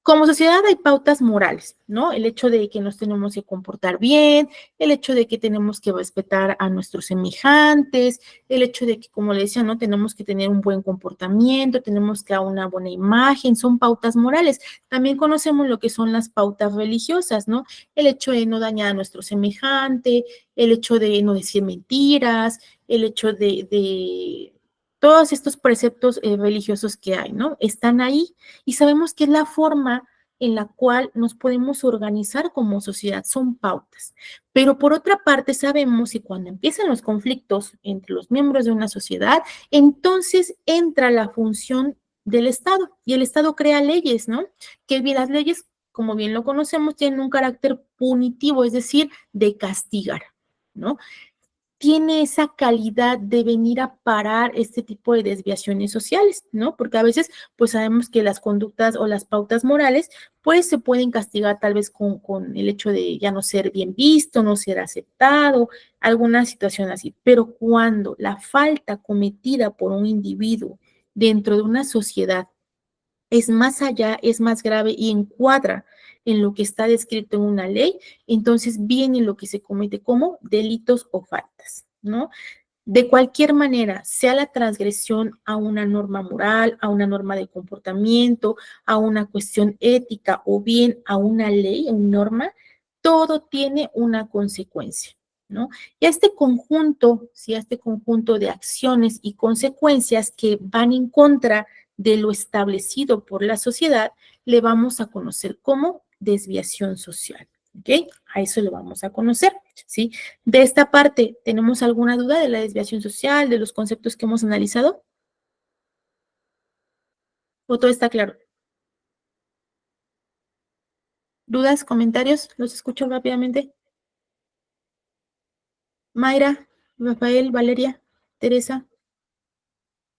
Como sociedad hay pautas morales, ¿no? El hecho de que nos tenemos que comportar bien, el hecho de que tenemos que respetar a nuestros semejantes, el hecho de que, como le decía, ¿no? Tenemos que tener un buen comportamiento, tenemos que dar una buena imagen, son pautas morales. También conocemos lo que son las pautas religiosas, ¿no? El hecho de no dañar a nuestro semejante, el hecho de no decir mentiras, el hecho de todos estos preceptos religiosos que hay, ¿no? Están ahí y sabemos que es la forma en la cual nos podemos organizar como sociedad, son pautas. Pero por otra parte, sabemos que cuando empiezan los conflictos entre los miembros de una sociedad, entonces entra la función del Estado y el Estado crea leyes, ¿no? Que las leyes, como bien lo conocemos, tienen un carácter punitivo, es decir, de castigar, ¿no? Tiene esa calidad de venir a parar este tipo de desviaciones sociales, ¿no? Porque a veces, pues sabemos que las conductas o las pautas morales, pues se pueden castigar tal vez con el hecho de ya no ser bien visto, no ser aceptado, alguna situación así. Pero cuando la falta cometida por un individuo dentro de una sociedad es más allá, es más grave y encuadra en lo que está descrito en una ley, entonces viene lo que se comete como delitos o faltas, ¿no? De cualquier manera, sea la transgresión a una norma moral, a una norma de comportamiento, a una cuestión ética o bien a una ley, a una norma, todo tiene una consecuencia, ¿no? Y a este conjunto, sí, a este conjunto de acciones y consecuencias que van en contra de lo establecido por la sociedad, le vamos a conocer como desviación social, ¿ok? A eso lo vamos a conocer, ¿sí? De esta parte, ¿tenemos alguna duda de la desviación social, de los conceptos que hemos analizado? ¿O todo está claro? ¿Dudas, comentarios? Los escucho rápidamente. Mayra, Rafael, Valeria, Teresa.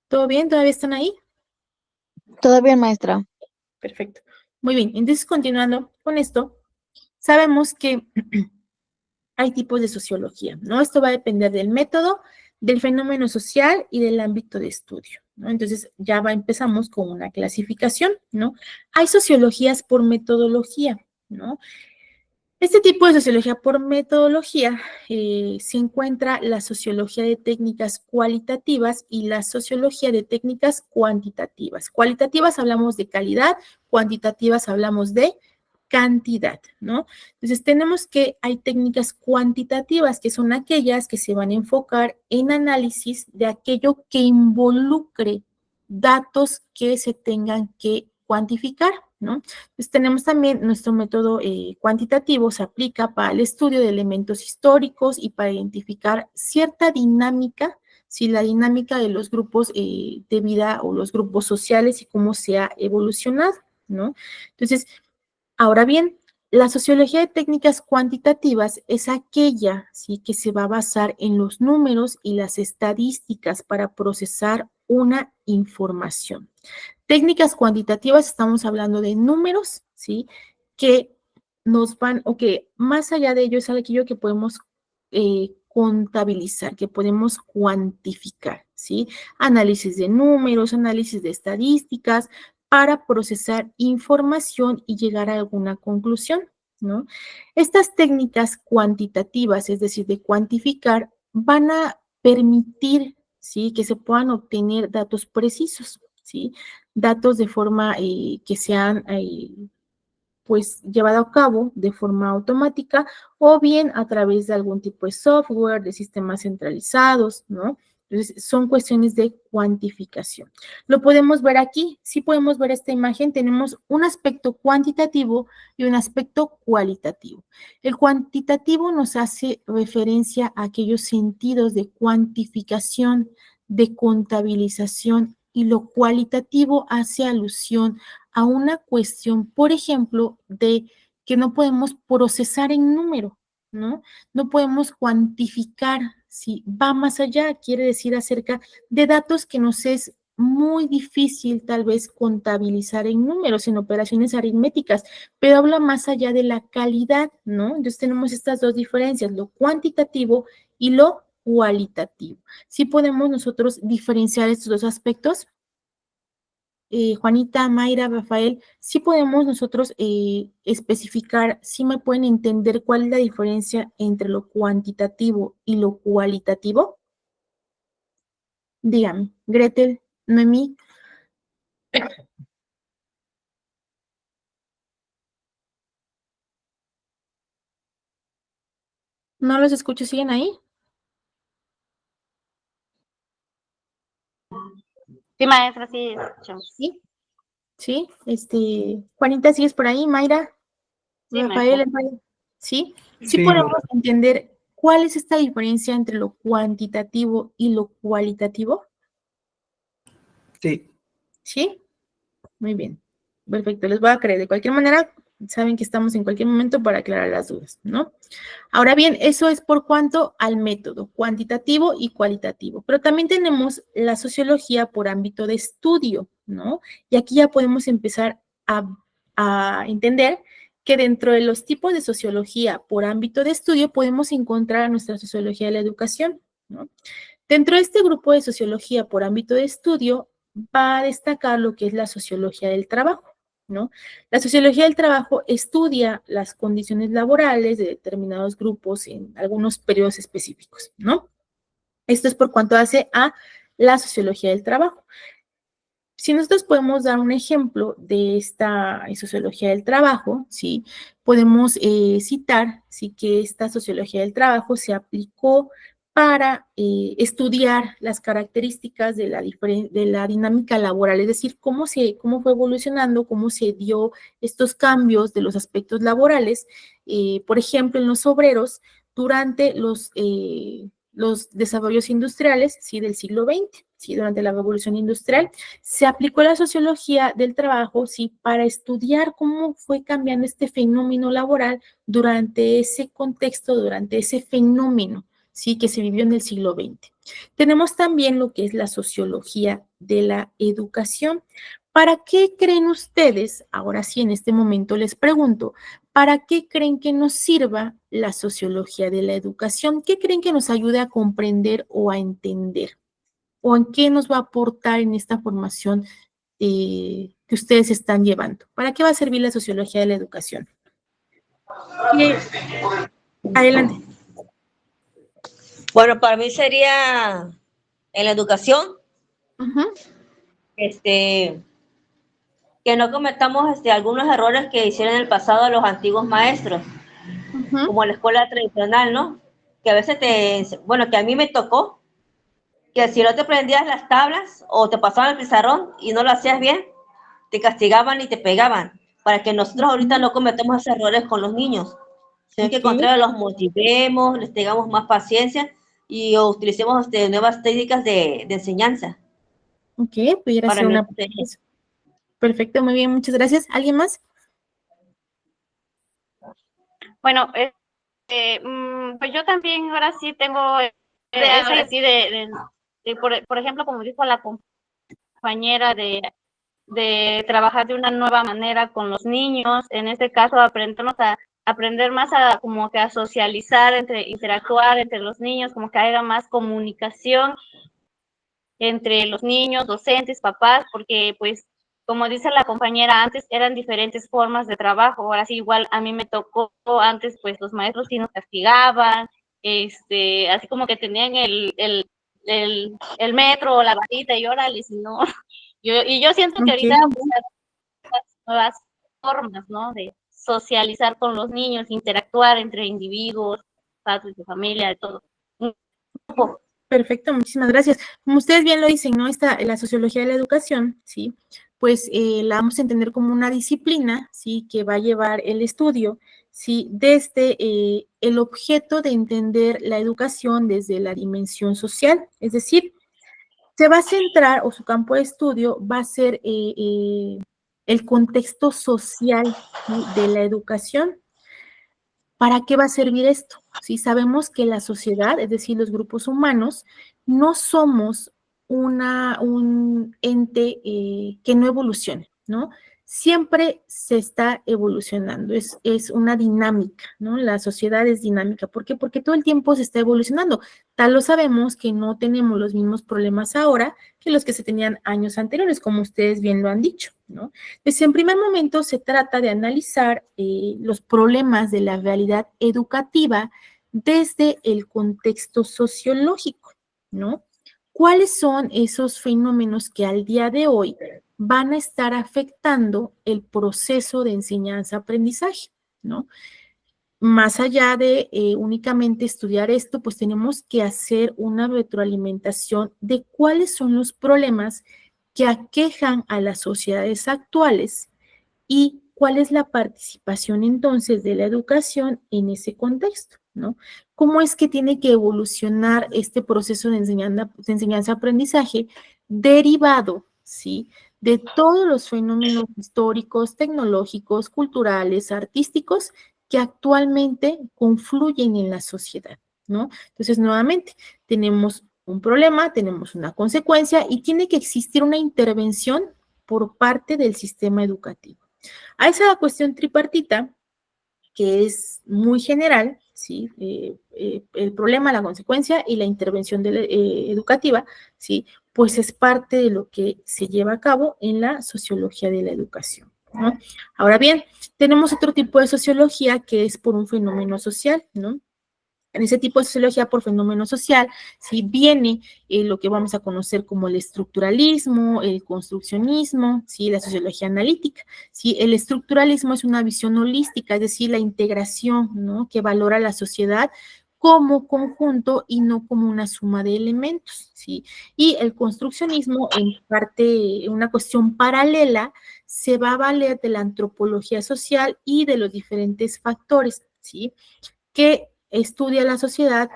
¿Todo bien? ¿Todavía están ahí? Todo bien, maestra. Perfecto. Muy bien. Entonces, continuando con esto, sabemos que hay tipos de sociología, ¿no? Esto va a depender del método, del fenómeno social y del ámbito de estudio, ¿no? Entonces, empezamos con una clasificación, ¿no? Hay sociologías por metodología, ¿no? Este tipo de sociología por metodología se encuentra la sociología de técnicas cualitativas y la sociología de técnicas cuantitativas. Cualitativas hablamos de calidad, cuantitativas hablamos de cantidad, ¿no? Entonces tenemos que hay técnicas cuantitativas, que son aquellas que se van a enfocar en análisis de aquello que involucre datos que se tengan que cuantificar, ¿no? Entonces tenemos también nuestro método cuantitativo, se aplica para el estudio de elementos históricos y para identificar cierta dinámica, si la dinámica de los grupos de vida o los grupos sociales y cómo se ha evolucionado, ¿no? Entonces, ahora bien, la sociología de técnicas cuantitativas es aquella, ¿sí?, que se va a basar en los números y las estadísticas para procesar una información. Técnicas cuantitativas, estamos hablando de números, ¿sí?, que nos van, o que más allá de ello es aquello que podemos contabilizar, que podemos cuantificar, ¿sí? Análisis de números, análisis de estadísticas, para procesar información y llegar a alguna conclusión, ¿no? Estas técnicas cuantitativas, es decir, de cuantificar, van a permitir, ¿sí?, que se puedan obtener datos precisos, ¿sí? Datos de forma que sean pues llevado a cabo de forma automática o bien a través de algún tipo de software, de sistemas centralizados, ¿no? Entonces, son cuestiones de cuantificación. Lo podemos ver aquí, sí podemos ver esta imagen, tenemos un aspecto cuantitativo y un aspecto cualitativo. El cuantitativo nos hace referencia a aquellos sentidos de cuantificación, de contabilización, y lo cualitativo hace alusión a una cuestión, por ejemplo, de que no podemos procesar en número, ¿no? No podemos cuantificar, si va más allá, quiere decir acerca de datos que nos es muy difícil tal vez contabilizar en números, en operaciones aritméticas, pero habla más allá de la calidad, ¿no? Entonces tenemos estas dos diferencias, lo cuantitativo y lo cualitativo. Sí podemos nosotros diferenciar estos dos aspectos. Juanita, Mayra, Rafael, sí podemos nosotros especificar, sí me pueden entender cuál es la diferencia entre lo cuantitativo y lo cualitativo. Díganme, Gretel, Noemí. No los escucho, ¿siguen ahí? Sí, maestra, sí, escuchamos. Sí, sí, Juanita, ¿sigues por ahí? Mayra, Sí, Rafael, maestra. ¿sí? Sí Sí, podemos maestra. entender cuál es esta diferencia entre lo cuantitativo y lo cualitativo. Sí. ¿Sí? Muy bien. Perfecto, les voy a creer. De cualquier manera, saben que estamos en cualquier momento para aclarar las dudas, ¿no? Ahora bien, eso es por cuanto al método cuantitativo y cualitativo. Pero también tenemos la sociología por ámbito de estudio, ¿no? Y aquí ya podemos empezar a entender que dentro de los tipos de sociología por ámbito de estudio podemos encontrar a nuestra sociología de la educación, ¿no? Dentro de este grupo de sociología por ámbito de estudio va a destacar lo que es la sociología del trabajo, ¿no? La sociología del trabajo estudia las condiciones laborales de determinados grupos en algunos periodos específicos, ¿no? Esto es por cuanto hace a la sociología del trabajo. Si nosotros podemos dar un ejemplo de esta sociología del trabajo, ¿sí? Podemos citar, sí, que esta sociología del trabajo se aplicó para estudiar las características de la dinámica laboral, es decir, cómo fue evolucionando, cómo se dio estos cambios de los aspectos laborales, por ejemplo, en los obreros durante los desarrollos industriales, ¿sí?, del siglo XX, ¿sí?, durante la revolución industrial. Se aplicó la sociología del trabajo, sí, para estudiar cómo fue cambiando este fenómeno laboral durante ese contexto, durante ese fenómeno, sí, que se vivió en el siglo XX. Tenemos también lo que es la sociología de la educación. ¿Para qué creen ustedes, ahora sí, en este momento les pregunto, ¿para qué creen que nos sirva la sociología de la educación? ¿Qué creen que nos ayude a comprender o a entender? ¿O en qué nos va a aportar en esta formación que ustedes están llevando? ¿Para qué va a servir la sociología de la educación? Adelante. Bueno, para mí sería en la educación, que no cometamos algunos errores que hicieron en el pasado los antiguos maestros, como la escuela tradicional, ¿no? Que a veces que a mí me tocó, que si no te aprendías las tablas o te pasaban el pizarrón y no lo hacías bien, te castigaban y te pegaban, para que nosotros ahorita no cometamos esos errores con los niños, sino que al contrario los motivemos, les tengamos más paciencia y utilicemos nuevas técnicas de enseñanza. Ok, pudiera ser una... Perfecto, muy bien, muchas gracias. ¿Alguien más? Bueno, pues yo también ahora sí tengo por ejemplo, como dijo la compañera, de trabajar de una nueva manera con los niños, en este caso aprender más como que a socializar, interactuar entre los niños, como que haya más comunicación entre los niños, docentes, papás, porque pues como dice la compañera, antes eran diferentes formas de trabajo, ahora sí igual a mí me tocó antes, pues los maestros sí nos castigaban, así como que tenían el metro o la varita y órale, si no, yo siento que ahorita pues, nuevas formas, ¿no? De socializar con los niños, interactuar entre individuos, padres de familia, de todo. Perfecto, muchísimas gracias. Como ustedes bien lo dicen, ¿no? La sociología de la educación, ¿sí? Pues la vamos a entender como una disciplina, ¿sí? Que va a llevar el estudio, ¿sí? Desde el objeto de entender la educación desde la dimensión social, es decir, se va a centrar, o su campo de estudio va a ser el contexto social, ¿sí? De la educación. ¿Para qué va a servir esto? Si sabemos que la sociedad, es decir, los grupos humanos, no somos un ente que no evolucione, ¿no? Siempre se está evolucionando, es una dinámica, ¿no? La sociedad es dinámica. ¿Por qué? Porque todo el tiempo se está evolucionando. Tal lo sabemos que no tenemos los mismos problemas ahora que los que se tenían años anteriores, como ustedes bien lo han dicho, ¿no? Entonces, en primer momento se trata de analizar los problemas de la realidad educativa desde el contexto sociológico, ¿no? ¿Cuáles son esos fenómenos que al día de hoy van a estar afectando el proceso de enseñanza-aprendizaje, ¿no? Más allá de únicamente estudiar esto, pues tenemos que hacer una retroalimentación de cuáles son los problemas que aquejan a las sociedades actuales y cuál es la participación entonces de la educación en ese contexto, ¿no? ¿Cómo es que tiene que evolucionar este proceso de enseñanza-aprendizaje derivado, ¿sí? De todos los fenómenos históricos, tecnológicos, culturales, artísticos que actualmente confluyen en la sociedad, ¿no? Entonces, nuevamente, tenemos un problema, tenemos una consecuencia y tiene que existir una intervención por parte del sistema educativo. A esa cuestión tripartita, que es muy general, ¿sí? El problema, la consecuencia y la intervención educativa, ¿sí? Pues es parte de lo que se lleva a cabo en la sociología de la educación, ¿no? Ahora bien, tenemos otro tipo de sociología que es por un fenómeno social, ¿no? En ese tipo de sociología por fenómeno social, ¿sí? Viene lo que vamos a conocer como el estructuralismo, el construccionismo, ¿sí? La sociología analítica, ¿sí? El estructuralismo es una visión holística, es decir, la integración, ¿no? Que valora la sociedad como conjunto y no como una suma de elementos, ¿sí? Y el construccionismo, en parte, una cuestión paralela, se va a valer de la antropología social y de los diferentes factores, ¿sí? Que estudia la sociedad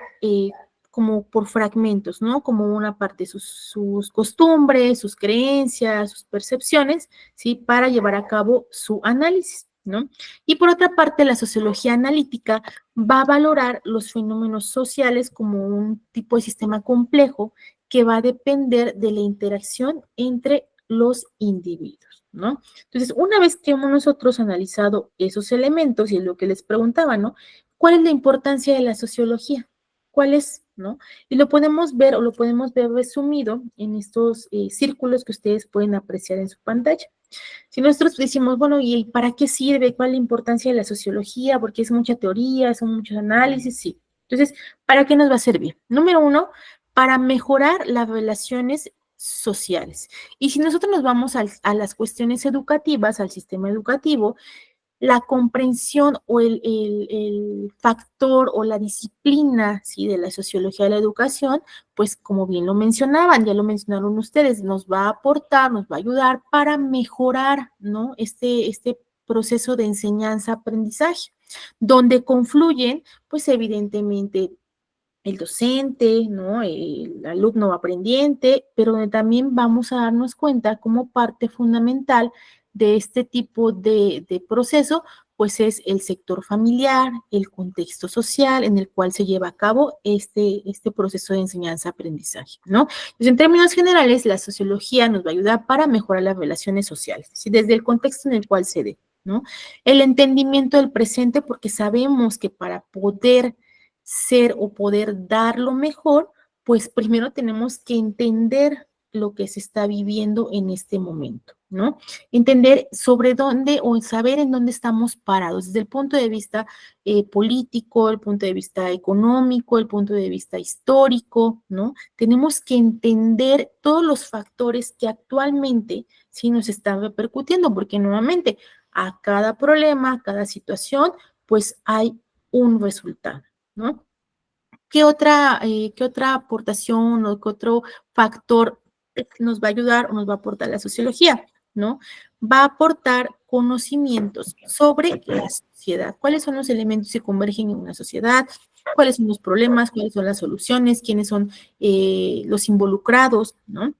como por fragmentos, ¿no? Como una parte sus costumbres, sus creencias, sus percepciones, ¿sí? Para llevar a cabo su análisis, ¿no? Y por otra parte, la sociología analítica va a valorar los fenómenos sociales como un tipo de sistema complejo que va a depender de la interacción entre los individuos. ¿no? Entonces, una vez que hemos nosotros analizado esos elementos y es lo que les preguntaba, ¿no? ¿Cuál es la importancia de la sociología? ¿Cuál es, no? Y lo podemos ver o lo podemos ver resumido en estos círculos que ustedes pueden apreciar en su pantalla. Si nosotros decimos, bueno, ¿y para qué sirve? ¿Cuál es la importancia de la sociología? Porque es mucha teoría, son muchos análisis, sí. Entonces, ¿para qué nos va a servir? Número uno, para mejorar las relaciones sociales. Y si nosotros nos vamos a las cuestiones educativas, al sistema educativo, la comprensión o el factor o la disciplina, ¿sí?, de la sociología de la educación, pues como bien lo mencionaban, ya lo mencionaron ustedes, nos va a aportar, nos va a ayudar para mejorar, ¿no?, este proceso de enseñanza-aprendizaje, donde confluyen, pues evidentemente, el docente, ¿no?, el alumno aprendiente, pero donde también vamos a darnos cuenta como parte fundamental de este tipo de proceso, pues es el sector familiar, el contexto social en el cual se lleva a cabo este proceso de enseñanza-aprendizaje, ¿no? Entonces, en términos generales, la sociología nos va a ayudar para mejorar las relaciones sociales, ¿sí?, desde el contexto en el cual se dé, ¿no? El entendimiento del presente, porque sabemos que para poder ser o poder dar lo mejor, pues primero tenemos que entender lo que se está viviendo en este momento, ¿no? Entender sobre dónde o saber en dónde estamos parados, desde el punto de vista político, el punto de vista económico, el punto de vista histórico, ¿no? Tenemos que entender todos los factores que actualmente sí nos están repercutiendo, porque nuevamente a cada problema, a cada situación, pues hay un resultado, ¿no? ¿Qué otra aportación o qué otro factor nos va a ayudar o nos va a aportar la sociología, ¿no? Va a aportar conocimientos sobre la sociedad. ¿Cuáles son los elementos que convergen en una sociedad? ¿Cuáles son los problemas? ¿Cuáles son las soluciones? ¿Quiénes son los involucrados? ¿No?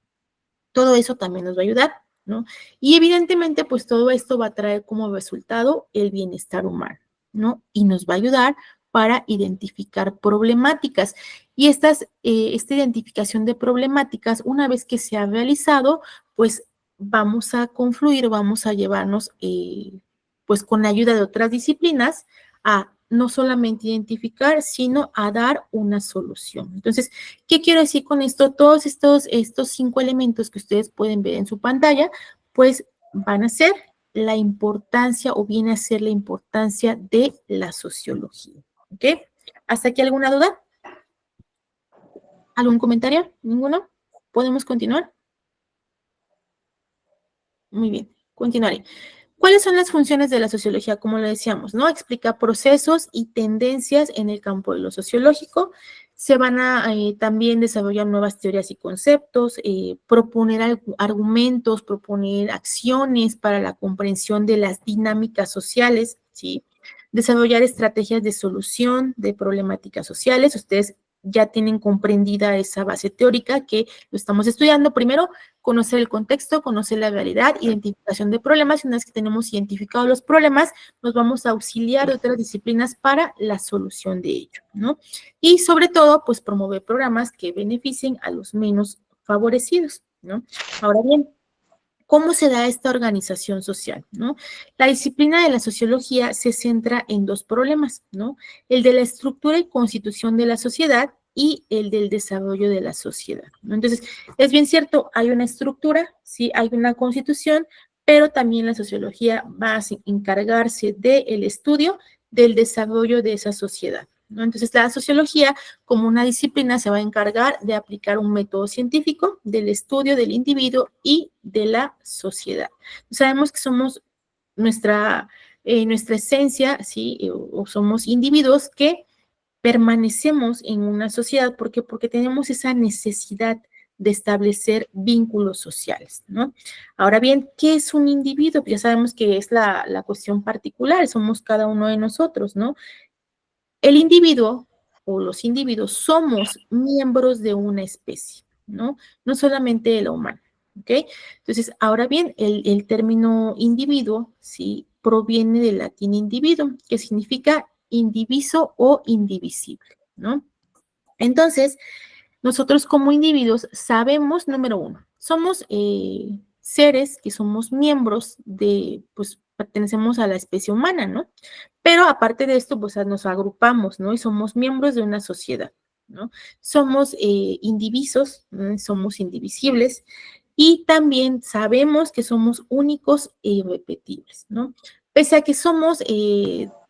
Todo eso también nos va a ayudar, ¿no? Y evidentemente, pues todo esto va a traer como resultado el bienestar humano, ¿no? Y nos va a ayudar para identificar problemáticas. Y esta identificación de problemáticas, una vez que se ha realizado, pues vamos a confluir, vamos a llevarnos, pues con la ayuda de otras disciplinas, a no solamente identificar, sino a dar una solución. Entonces, ¿qué quiero decir con esto? Todos estos 5 elementos que ustedes pueden ver en su pantalla, pues van a ser la importancia o viene a ser la importancia de la sociología. ¿Ok? ¿Hasta aquí alguna duda? ¿Algún comentario? ¿Ninguno? ¿Podemos continuar? Muy bien, continuaré. ¿Cuáles son las funciones de la sociología? Como lo decíamos, ¿no? Explica procesos y tendencias en el campo de lo sociológico. Se van a también desarrollar nuevas teorías y conceptos, proponer argumentos, proponer acciones para la comprensión de las dinámicas sociales, ¿sí? Desarrollar estrategias de solución de problemáticas sociales. Ustedes ya tienen comprendida esa base teórica que lo estamos estudiando. Primero, conocer el contexto, conocer la realidad, identificación de problemas. Y una vez que tenemos identificados los problemas, nos vamos a auxiliar de otras disciplinas para la solución de ello, ¿no? Y sobre todo, pues promover programas que beneficien a los menos favorecidos, ¿no? Ahora bien, ¿cómo se da esta organización social, no? La disciplina de la sociología se centra en 2 problemas, ¿no? El de la estructura y constitución de la sociedad y el del desarrollo de la sociedad, ¿no? Entonces, es bien cierto, hay una estructura, sí, hay una constitución, pero también la sociología va a encargarse del estudio del desarrollo de esa sociedad, ¿no? Entonces, la sociología, como una disciplina, se va a encargar de aplicar un método científico del estudio del individuo y de la sociedad. Sabemos que somos nuestra esencia, ¿sí? O somos individuos que permanecemos en una sociedad. ¿Por qué? Porque tenemos esa necesidad de establecer vínculos sociales, ¿no? Ahora bien, ¿qué es un individuo? Pues ya sabemos que es la cuestión particular, somos cada uno de nosotros, ¿no? El individuo o los individuos somos miembros de una especie, ¿no? No solamente de la humana, ¿ok? Entonces, ahora bien, el término individuo, ¿sí?, proviene del latín individuo, que significa indiviso o indivisible, ¿no? Entonces, nosotros como individuos sabemos, número 1, somos seres que somos miembros de, pues pertenecemos a la especie humana, ¿no? Pero aparte de esto, pues nos agrupamos, ¿no? Y somos miembros de una sociedad, ¿no? Somos indivisos, ¿no? Somos indivisibles y también sabemos que somos únicos e irrepetibles, ¿no? Pese a que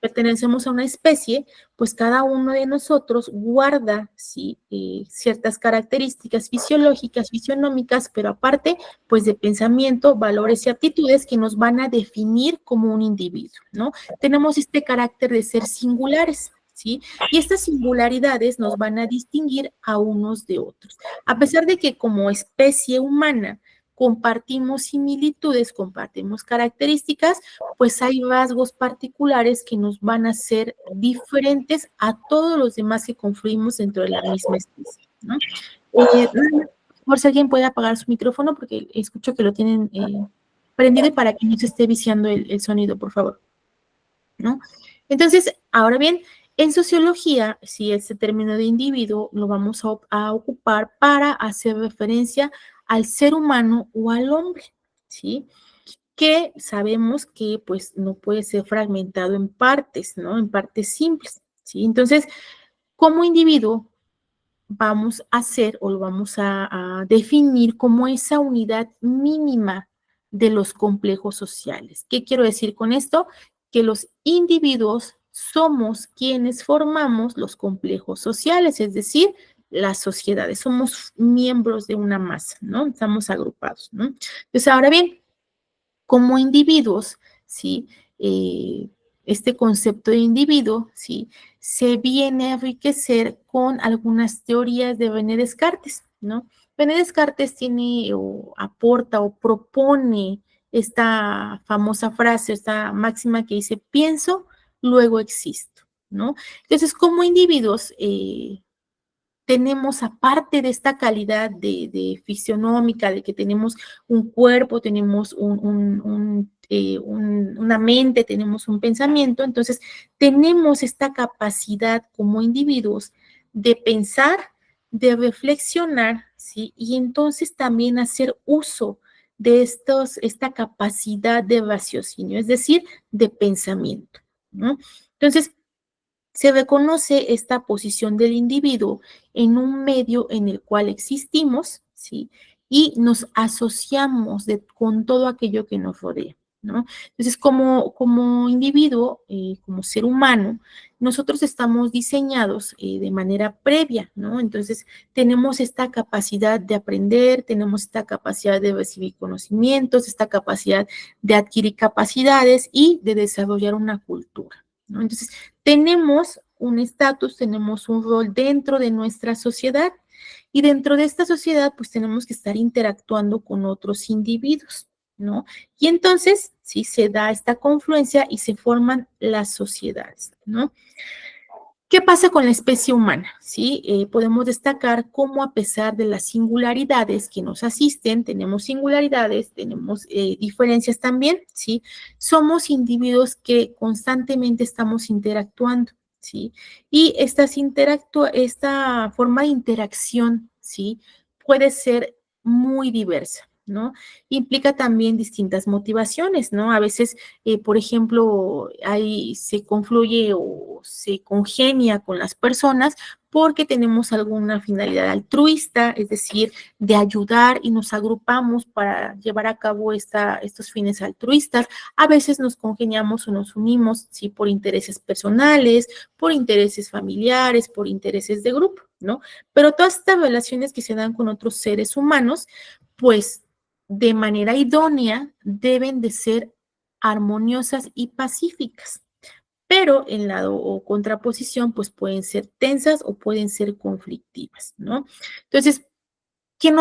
pertenecemos a una especie, pues cada uno de nosotros guarda, ¿sí? Ciertas características fisiológicas, fisionómicas, pero aparte, pues de pensamiento, valores y aptitudes que nos van a definir como un individuo, ¿no? Tenemos este carácter de ser singulares, ¿sí? Y estas singularidades nos van a distinguir a unos de otros. A pesar de que como especie humana compartimos similitudes, compartimos características, pues hay rasgos particulares que nos van a hacer diferentes a todos los demás que confluimos dentro de la misma especie, ¿no? Por si alguien puede apagar su micrófono, porque escucho que lo tienen prendido y para que no se esté viciando el sonido, por favor, ¿no? Entonces, ahora bien, en sociología, si este término de individuo lo vamos a ocupar para hacer referencia al ser humano o al hombre, ¿sí? Que sabemos que pues no puede ser fragmentado en partes, ¿no? En partes simples, ¿sí? Entonces, como individuo vamos a hacer o lo vamos a definir como esa unidad mínima de los complejos sociales. ¿Qué quiero decir con esto? Que los individuos somos quienes formamos los complejos sociales, es decir, las sociedades, somos miembros de una masa, ¿no? Estamos agrupados, ¿no? Entonces, ahora bien, como individuos, ¿sí? Este concepto de individuo, ¿sí? Se viene a enriquecer con algunas teorías de René Descartes, ¿no? René Descartes tiene o aporta o propone esta famosa frase, esta máxima que dice, pienso, luego existo, ¿no? Entonces, como individuos, tenemos, aparte de esta calidad de fisionómica, de que tenemos un cuerpo, tenemos una mente, tenemos un pensamiento, entonces tenemos esta capacidad como individuos de pensar, de reflexionar, ¿sí? Y entonces también hacer uso de esta capacidad de raciocinio, es decir, de pensamiento, ¿no? Entonces, se reconoce esta posición del individuo en un medio en el cual existimos, ¿sí? Y nos asociamos con todo aquello que nos rodea, ¿no? Entonces, como individuo, como ser humano, nosotros estamos diseñados de manera previa, ¿no? Entonces, tenemos esta capacidad de aprender, tenemos esta capacidad de recibir conocimientos, esta capacidad de adquirir capacidades y de desarrollar una cultura, ¿no? Entonces, tenemos un estatus, tenemos un rol dentro de nuestra sociedad y dentro de esta sociedad pues tenemos que estar interactuando con otros individuos, ¿no? Y entonces sí se da esta confluencia y se forman las sociedades, ¿no? ¿Qué pasa con la especie humana? ¿Sí? Podemos destacar cómo a pesar de las singularidades que nos asisten, tenemos singularidades, tenemos diferencias también, ¿sí? Somos individuos que constantemente estamos interactuando, ¿sí? Y esta forma de interacción, ¿sí? Puede ser muy diversa, ¿no? Implica también distintas motivaciones, ¿no? A veces por ejemplo, ahí se confluye o se congenia con las personas porque tenemos alguna finalidad altruista, es decir, de ayudar y nos agrupamos para llevar a cabo estos fines altruistas. A veces nos congeniamos o nos unimos, sí, por intereses personales, por intereses familiares, por intereses de grupo, ¿no? Pero todas estas relaciones que se dan con otros seres humanos, pues de manera idónea deben de ser armoniosas y pacíficas, pero en lado o contraposición, pues pueden ser tensas o pueden ser conflictivas, ¿no? Entonces,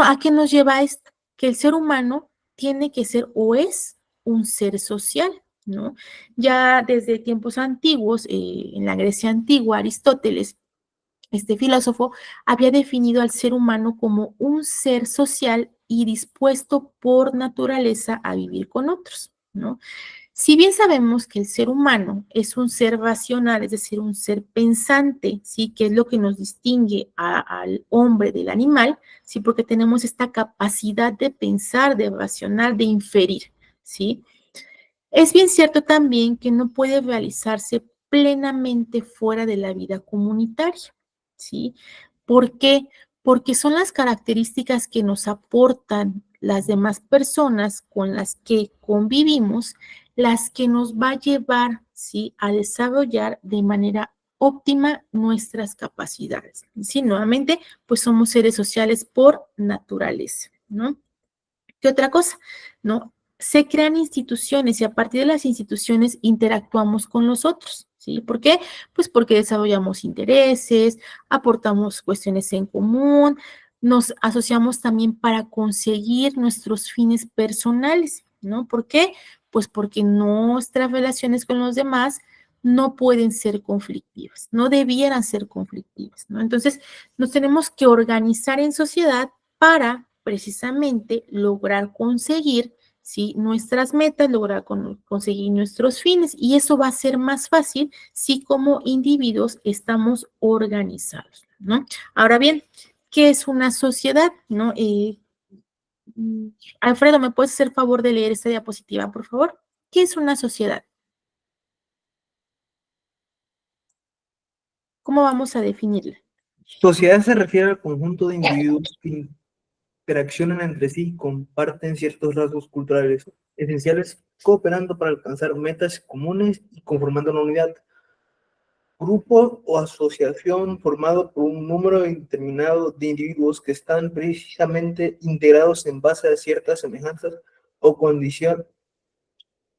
¿a qué nos lleva esto? Que el ser humano tiene que ser o es un ser social, ¿no? Ya desde tiempos antiguos, en la Grecia antigua, Aristóteles, este filósofo, había definido al ser humano como un ser social y dispuesto por naturaleza a vivir con otros, ¿no? Si bien sabemos que el ser humano es un ser racional, es decir, un ser pensante, ¿sí? Que es lo que nos distingue al hombre del animal, ¿sí? Porque tenemos esta capacidad de pensar, de racional, de inferir, ¿sí? Es bien cierto también que no puede realizarse plenamente fuera de la vida comunitaria, ¿sí? ¿Por qué? Porque son las características que nos aportan las demás personas con las que convivimos, las que nos va a llevar, ¿sí? A desarrollar de manera óptima nuestras capacidades. Sí, nuevamente, pues somos seres sociales por naturaleza, ¿no? ¿Qué otra cosa? ¿No? Se crean instituciones y a partir de las instituciones interactuamos con los otros, ¿sí? ¿Por qué? Pues porque desarrollamos intereses, aportamos cuestiones en común, nos asociamos también para conseguir nuestros fines personales, ¿no? ¿Por qué? Pues porque nuestras relaciones con los demás no pueden ser conflictivas, no debieran ser conflictivas, ¿no? Entonces, nos tenemos que organizar en sociedad para precisamente lograr conseguir, ¿sí? Nuestras metas, lograr conseguir nuestros fines y eso va a ser más fácil si como individuos estamos organizados, ¿no? Ahora bien, ¿qué es una sociedad? ¿No? Alfredo, ¿me puedes hacer favor de leer esta diapositiva, por favor? ¿Qué es una sociedad? ¿Cómo vamos a definirla? Sociedad se refiere al conjunto de individuos que interaccionan entre sí, comparten ciertos rasgos culturales esenciales, cooperando para alcanzar metas comunes y conformando una unidad. Grupo o asociación formado por un número determinado de individuos que están precisamente integrados en base a ciertas semejanzas o condición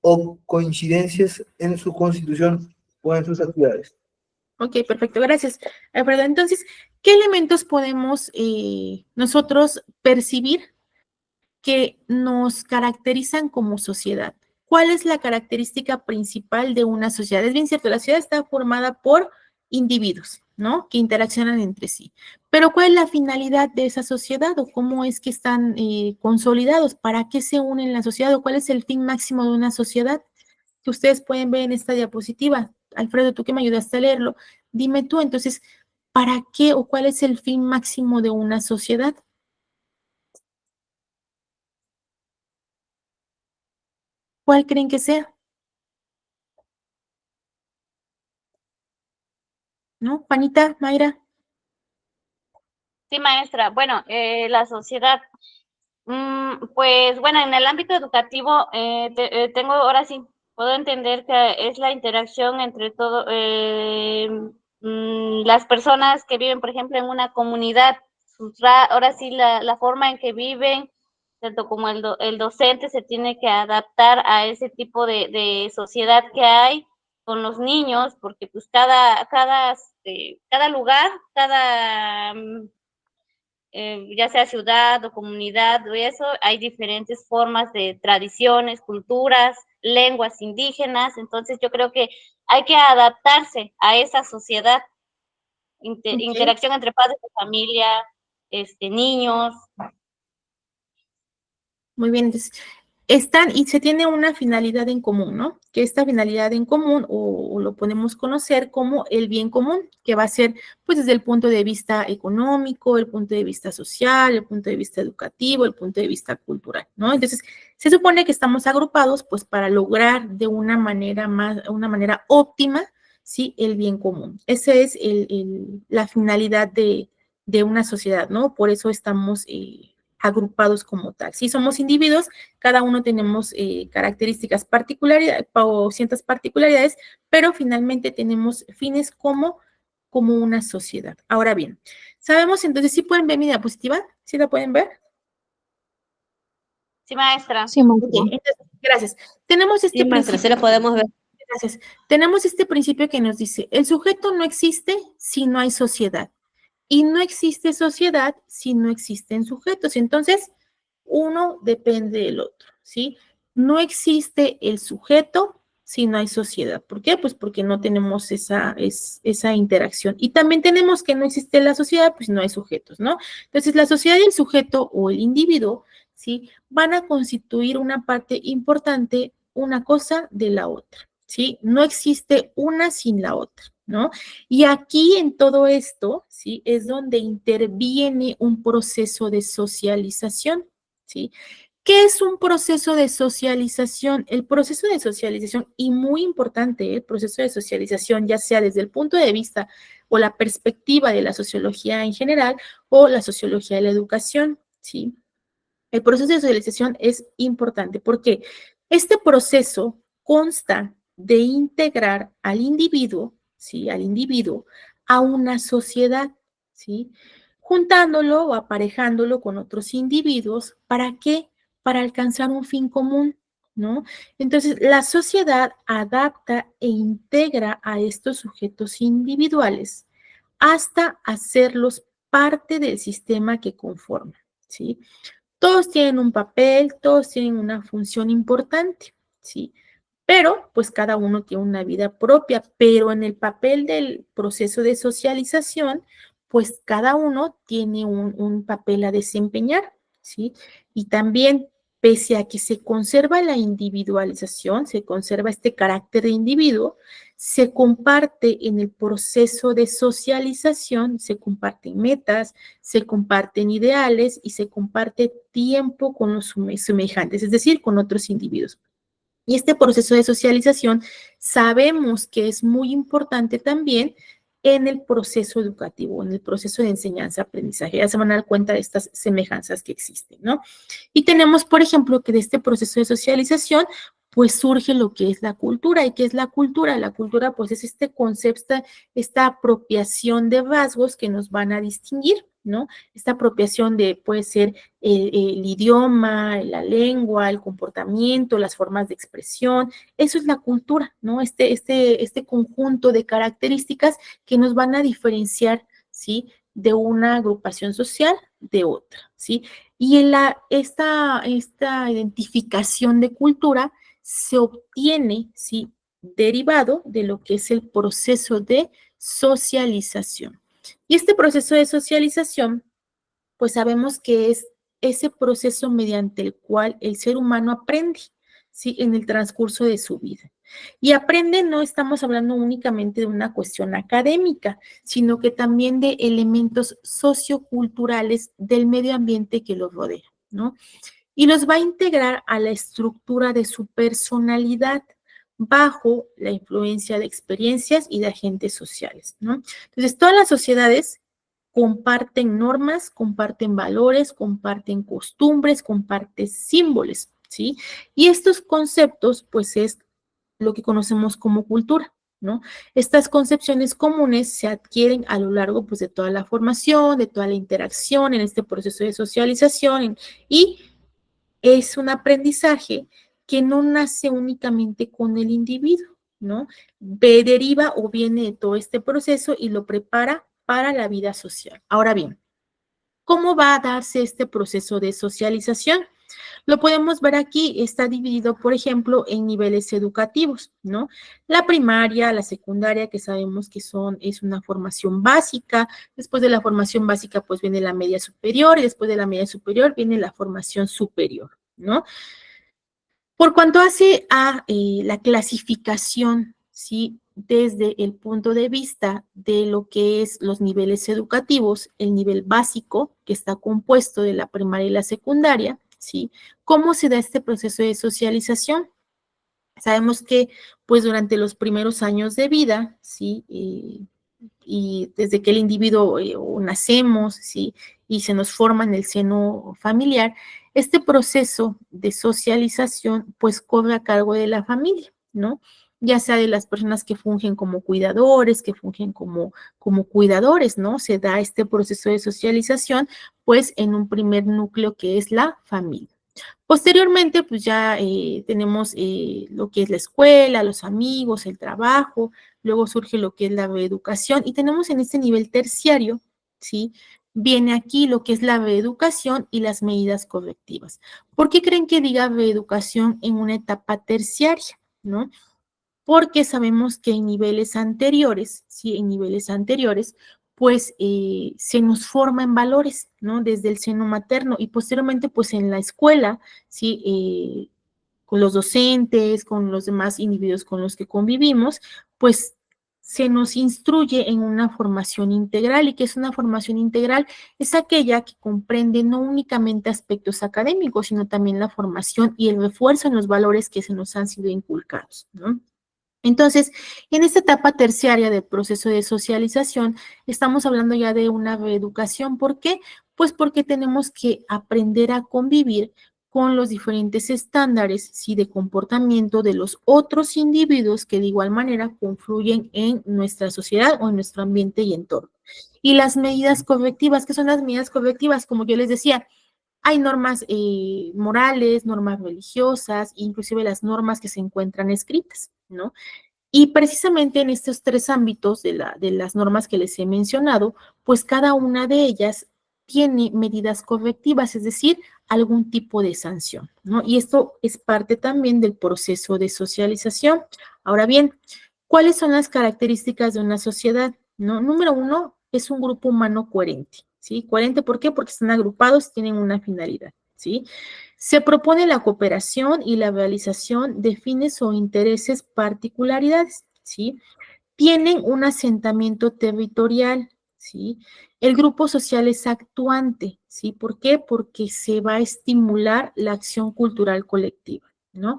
o coincidencias en su constitución o en sus actividades. Ok, perfecto, gracias, Alfredo. Entonces, ¿qué elementos podemos nosotros percibir que nos caracterizan como sociedad? ¿Cuál es la característica principal de una sociedad? Es bien cierto, la sociedad está formada por individuos, ¿no? Que interaccionan entre sí. Pero ¿cuál es la finalidad de esa sociedad o cómo es que están consolidados? ¿Para qué se unen la sociedad o cuál es el fin máximo de una sociedad? Que ustedes pueden ver en esta diapositiva. Alfredo, tú que me ayudaste a leerlo, dime tú entonces, ¿para qué o cuál es el fin máximo de una sociedad? ¿Cuál creen que sea? ¿No? Juanita, Mayra. Sí, maestra. Bueno, la sociedad, pues bueno, en el ámbito educativo tengo, ahora sí, puedo entender que es la interacción entre todo, las personas que viven, por ejemplo, en una comunidad, ahora sí, la forma en que viven, tanto como el docente se tiene que adaptar a ese tipo de sociedad que hay con los niños, porque pues cada lugar, ya sea ciudad o comunidad o eso, hay diferentes formas de tradiciones, culturas, lenguas indígenas, entonces yo creo que hay que adaptarse a esa sociedad, Ok. interacción entre padres de familia, niños. Muy bien, entonces están y se tiene una finalidad en común, ¿no? Que esta finalidad en común o lo podemos conocer como el bien común, que va a ser pues desde el punto de vista económico, el punto de vista social, el punto de vista educativo, el punto de vista cultural, ¿no? Entonces, se supone que estamos agrupados pues para lograr de una manera óptima, ¿sí? El bien común. Esa es la finalidad de una sociedad, ¿no? Por eso estamos agrupados como tal. Si somos individuos, cada uno tenemos características particulares o ciertas particularidades, pero finalmente tenemos fines como una sociedad. Ahora bien, sabemos entonces, ¿sí pueden ver mi diapositiva? ¿Sí la pueden ver? Sí, maestra. Sí, Ok, maestra. entonces, gracias. Tenemos este Sí, maestra, sí la principio. podemos ver. Gracias. Tenemos este principio que nos dice, el sujeto no existe si no hay sociedad. Y no existe sociedad si no existen sujetos. Entonces, uno depende del otro, ¿sí? No existe el sujeto si no hay sociedad. ¿Por qué? Pues porque no tenemos esa interacción. Y también tenemos que no existe la sociedad, pues no hay sujetos, ¿no? Entonces, la sociedad y el sujeto o el individuo, ¿sí? Van a constituir una parte importante una cosa de la otra, ¿sí? No existe una sin la otra, ¿no? Y aquí en todo esto, ¿sí? Es donde interviene un proceso de socialización, ¿sí? ¿Qué es un proceso de socialización? El proceso de socialización, y muy importante, el proceso de socialización, ya sea desde el punto de vista o la perspectiva de la sociología en general o la sociología de la educación, ¿sí? El proceso de socialización es importante porque este proceso consta de integrar al individuo, ¿sí? Al individuo a una sociedad, ¿sí? Juntándolo o aparejándolo con otros individuos. ¿Para qué? Para alcanzar un fin común, ¿no? Entonces, la sociedad adapta e integra a estos sujetos individuales hasta hacerlos parte del sistema que conforma, ¿sí? Todos tienen un papel, todos tienen una función importante, ¿sí? Pero, pues cada uno tiene una vida propia, pero en el papel del proceso de socialización, pues cada uno tiene un papel a desempeñar, ¿sí? Y también, pese a que se conserva la individualización, se conserva este carácter de individuo, se comparte en el proceso de socialización, se comparten metas, se comparten ideales y se comparte tiempo con los semejantes, es decir, con otros individuos. Y este proceso de socialización sabemos que es muy importante también en el proceso educativo, en el proceso de enseñanza-aprendizaje. Ya se van a dar cuenta de estas semejanzas que existen, ¿no? Y tenemos, por ejemplo, que de este proceso de socialización, pues surge lo que es la cultura. ¿Y qué es la cultura? La cultura, pues, es este concepto, esta apropiación de rasgos que nos van a distinguir, ¿no? Esta apropiación de, puede ser el idioma, la lengua, el comportamiento, las formas de expresión. Eso es la cultura, ¿no? Este conjunto de características que nos van a diferenciar, ¿sí? De una agrupación social de otra, ¿sí? Y en esta identificación de cultura se obtiene, ¿sí? Derivado de lo que es el proceso de socialización. Y este proceso de socialización, pues sabemos que es ese proceso mediante el cual el ser humano aprende, ¿sí? En el transcurso de su vida. Y aprende, no estamos hablando únicamente de una cuestión académica, sino que también de elementos socioculturales del medio ambiente que los rodea, ¿no? Y los va a integrar a la estructura de su personalidad bajo la influencia de experiencias y de agentes sociales, ¿no? Entonces, todas las sociedades comparten normas, comparten valores, comparten costumbres, comparten símbolos, ¿sí? Y estos conceptos, pues, es lo que conocemos como cultura, ¿no? Estas concepciones comunes se adquieren a lo largo, pues, de toda la formación, de toda la interacción en este proceso de socialización y es un aprendizaje que no nace únicamente con el individuo, ¿no? Deriva o viene de todo este proceso y lo prepara para la vida social. Ahora bien, ¿cómo va a darse este proceso de socialización? Lo podemos ver aquí, está dividido, por ejemplo, en niveles educativos, ¿no? La primaria, la secundaria, que sabemos que es una formación básica, después de la formación básica, pues viene la media superior, y después de la media superior viene la formación superior, ¿no? Por cuanto hace a la clasificación, ¿sí? Desde el punto de vista de lo que es los niveles educativos, el nivel básico, que está compuesto de la primaria y la secundaria, ¿sí? ¿Cómo se da este proceso de socialización? Sabemos que, pues, durante los primeros años de vida, ¿sí? Y desde que el individuo o nacemos, ¿sí? Y se nos forma en el seno familiar, este proceso de socialización, pues, corre a cargo de la familia, ¿no? Ya sea de las personas que fungen como cuidadores, que fungen como cuidadores, ¿no? Se da este proceso de socialización, pues, en un primer núcleo que es la familia. Posteriormente, pues ya tenemos lo que es la escuela, los amigos, el trabajo, luego surge lo que es la reeducación y tenemos en este nivel terciario, ¿sí? Viene aquí lo que es la reeducación y las medidas correctivas. ¿Por qué creen que diga reeducación en una etapa terciaria, no? Porque sabemos que en niveles anteriores, sí, en niveles anteriores, pues se nos forma en valores, ¿no? Desde el seno materno y posteriormente, pues en la escuela, sí, con los docentes, con los demás individuos con los que convivimos, pues se nos instruye en una formación integral. ¿Y qué es una formación integral? Es aquella que comprende no únicamente aspectos académicos, sino también la formación y el refuerzo en los valores que se nos han sido inculcados, ¿no? Entonces, en esta etapa terciaria del proceso de socialización, estamos hablando ya de una reeducación. ¿Por qué? Pues porque tenemos que aprender a convivir con los diferentes estándares, sí, de comportamiento de los otros individuos que de igual manera confluyen en nuestra sociedad o en nuestro ambiente y entorno. Y las medidas correctivas, ¿qué son las medidas correctivas? Como yo les decía, hay normas morales, normas religiosas, inclusive las normas que se encuentran escritas, ¿no? Y precisamente en estos tres ámbitos de las normas que les he mencionado, pues cada una de ellas tiene medidas correctivas, es decir, algún tipo de sanción, ¿no? Y esto es parte también del proceso de socialización. Ahora bien, ¿cuáles son las características de una sociedad? ¿No? Número uno, es un grupo humano coherente, ¿sí? Coherente, ¿por qué? Porque están agrupados, tienen una finalidad, ¿sí? Se propone la cooperación y la realización de fines o intereses particularidades, ¿sí? Tienen un asentamiento territorial, ¿sí? El grupo social es actuante, ¿sí? ¿Por qué? Porque se va a estimular la acción cultural colectiva, ¿no?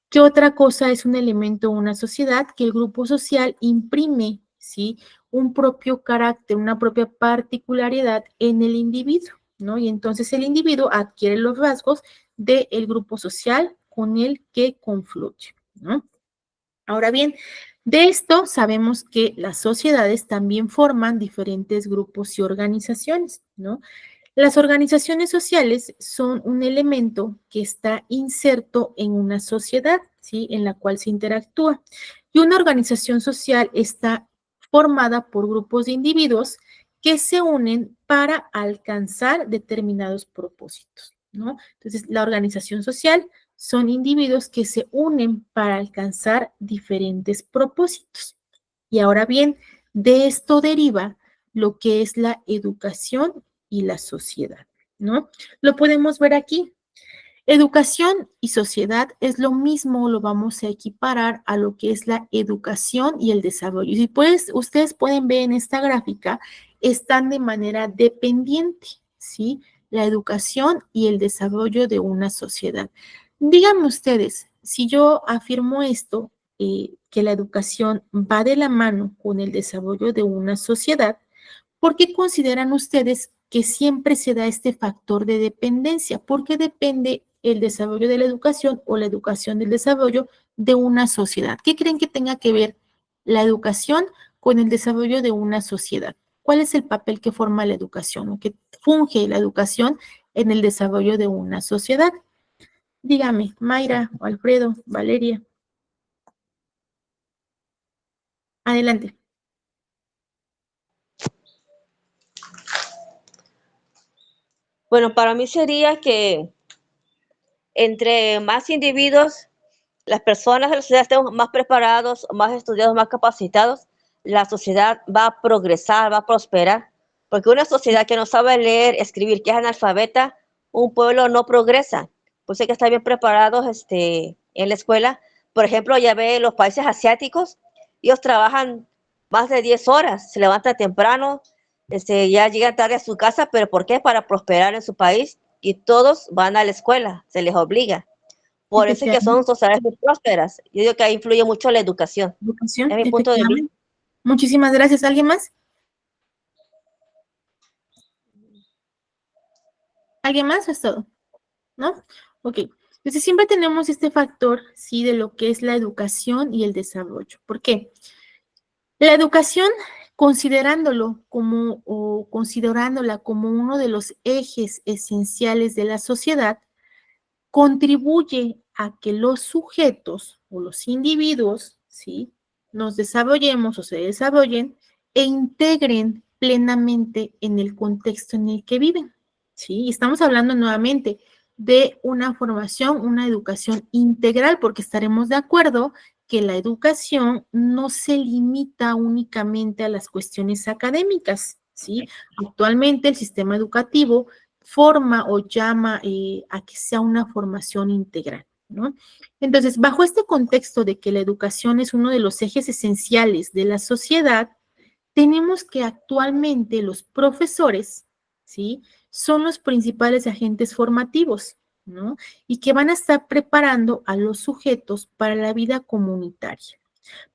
¿Qué otra cosa es un elemento de una sociedad? Que el grupo social imprime, ¿sí? Un propio carácter, una propia particularidad en el individuo, ¿no? Y entonces el individuo adquiere los rasgos del grupo social con el que confluye, ¿no? Ahora bien, de esto sabemos que las sociedades también forman diferentes grupos y organizaciones, ¿no? Las organizaciones sociales son un elemento que está inserto en una sociedad, ¿sí? En la cual se interactúa. Y una organización social está formada por grupos de individuos que se unen para alcanzar determinados propósitos, ¿no? Entonces, la organización social son individuos que se unen para alcanzar diferentes propósitos. Y ahora bien, de esto deriva lo que es la educación y la sociedad, ¿no? Lo podemos ver aquí. Educación y sociedad es lo mismo, lo vamos a equiparar a lo que es la educación y el desarrollo. Y pues ustedes pueden ver en esta gráfica, están de manera dependiente, ¿sí? La educación y el desarrollo de una sociedad. Díganme ustedes, si yo afirmo esto, que la educación va de la mano con el desarrollo de una sociedad, ¿por qué consideran ustedes que siempre se da este factor de dependencia? ¿Por qué depende el desarrollo de la educación o la educación del desarrollo de una sociedad? ¿Qué creen que tenga que ver la educación con el desarrollo de una sociedad? ¿Cuál es el papel que forma la educación o que funge la educación en el desarrollo de una sociedad? Dígame, Mayra, o Alfredo, Valeria. Adelante. Bueno, para mí sería que entre más individuos, las personas de la sociedad estén más preparados, más estudiados, más capacitados, la sociedad va a progresar, va a prosperar. Porque una sociedad que no sabe leer, escribir, que es analfabeta, un pueblo no progresa. Por eso hay que estar bien preparados en la escuela. Por ejemplo, ya ve los países asiáticos, ellos trabajan más de 10 horas, se levantan temprano, ya llegan tarde a su casa, pero ¿por qué? Para prosperar en su país, y todos van a la escuela, se les obliga. Por eso es que son sociedades muy prósperas. Yo digo que ahí influye mucho la educación. Educación, Es mi punto de vista. Muchísimas gracias. ¿Alguien más? ¿Alguien más? ¿Es todo? ¿No? Ok. Entonces siempre tenemos este factor, sí, de lo que es la educación y el desarrollo. ¿Por qué? La educación, considerándola como uno de los ejes esenciales de la sociedad, contribuye a que los sujetos o los individuos, ¿sí?, nos desarrollemos o se desarrollen e integren plenamente en el contexto en el que viven, ¿sí? Y estamos hablando nuevamente de una formación, una educación integral, porque estaremos de acuerdo que la educación no se limita únicamente a las cuestiones académicas, ¿sí? Actualmente el sistema educativo forma o llama a que sea una formación integral, ¿no? Entonces, bajo este contexto de que la educación es uno de los ejes esenciales de la sociedad, tenemos que actualmente los profesores, ¿sí? Son los principales agentes formativos, ¿no? Y que van a estar preparando a los sujetos para la vida comunitaria.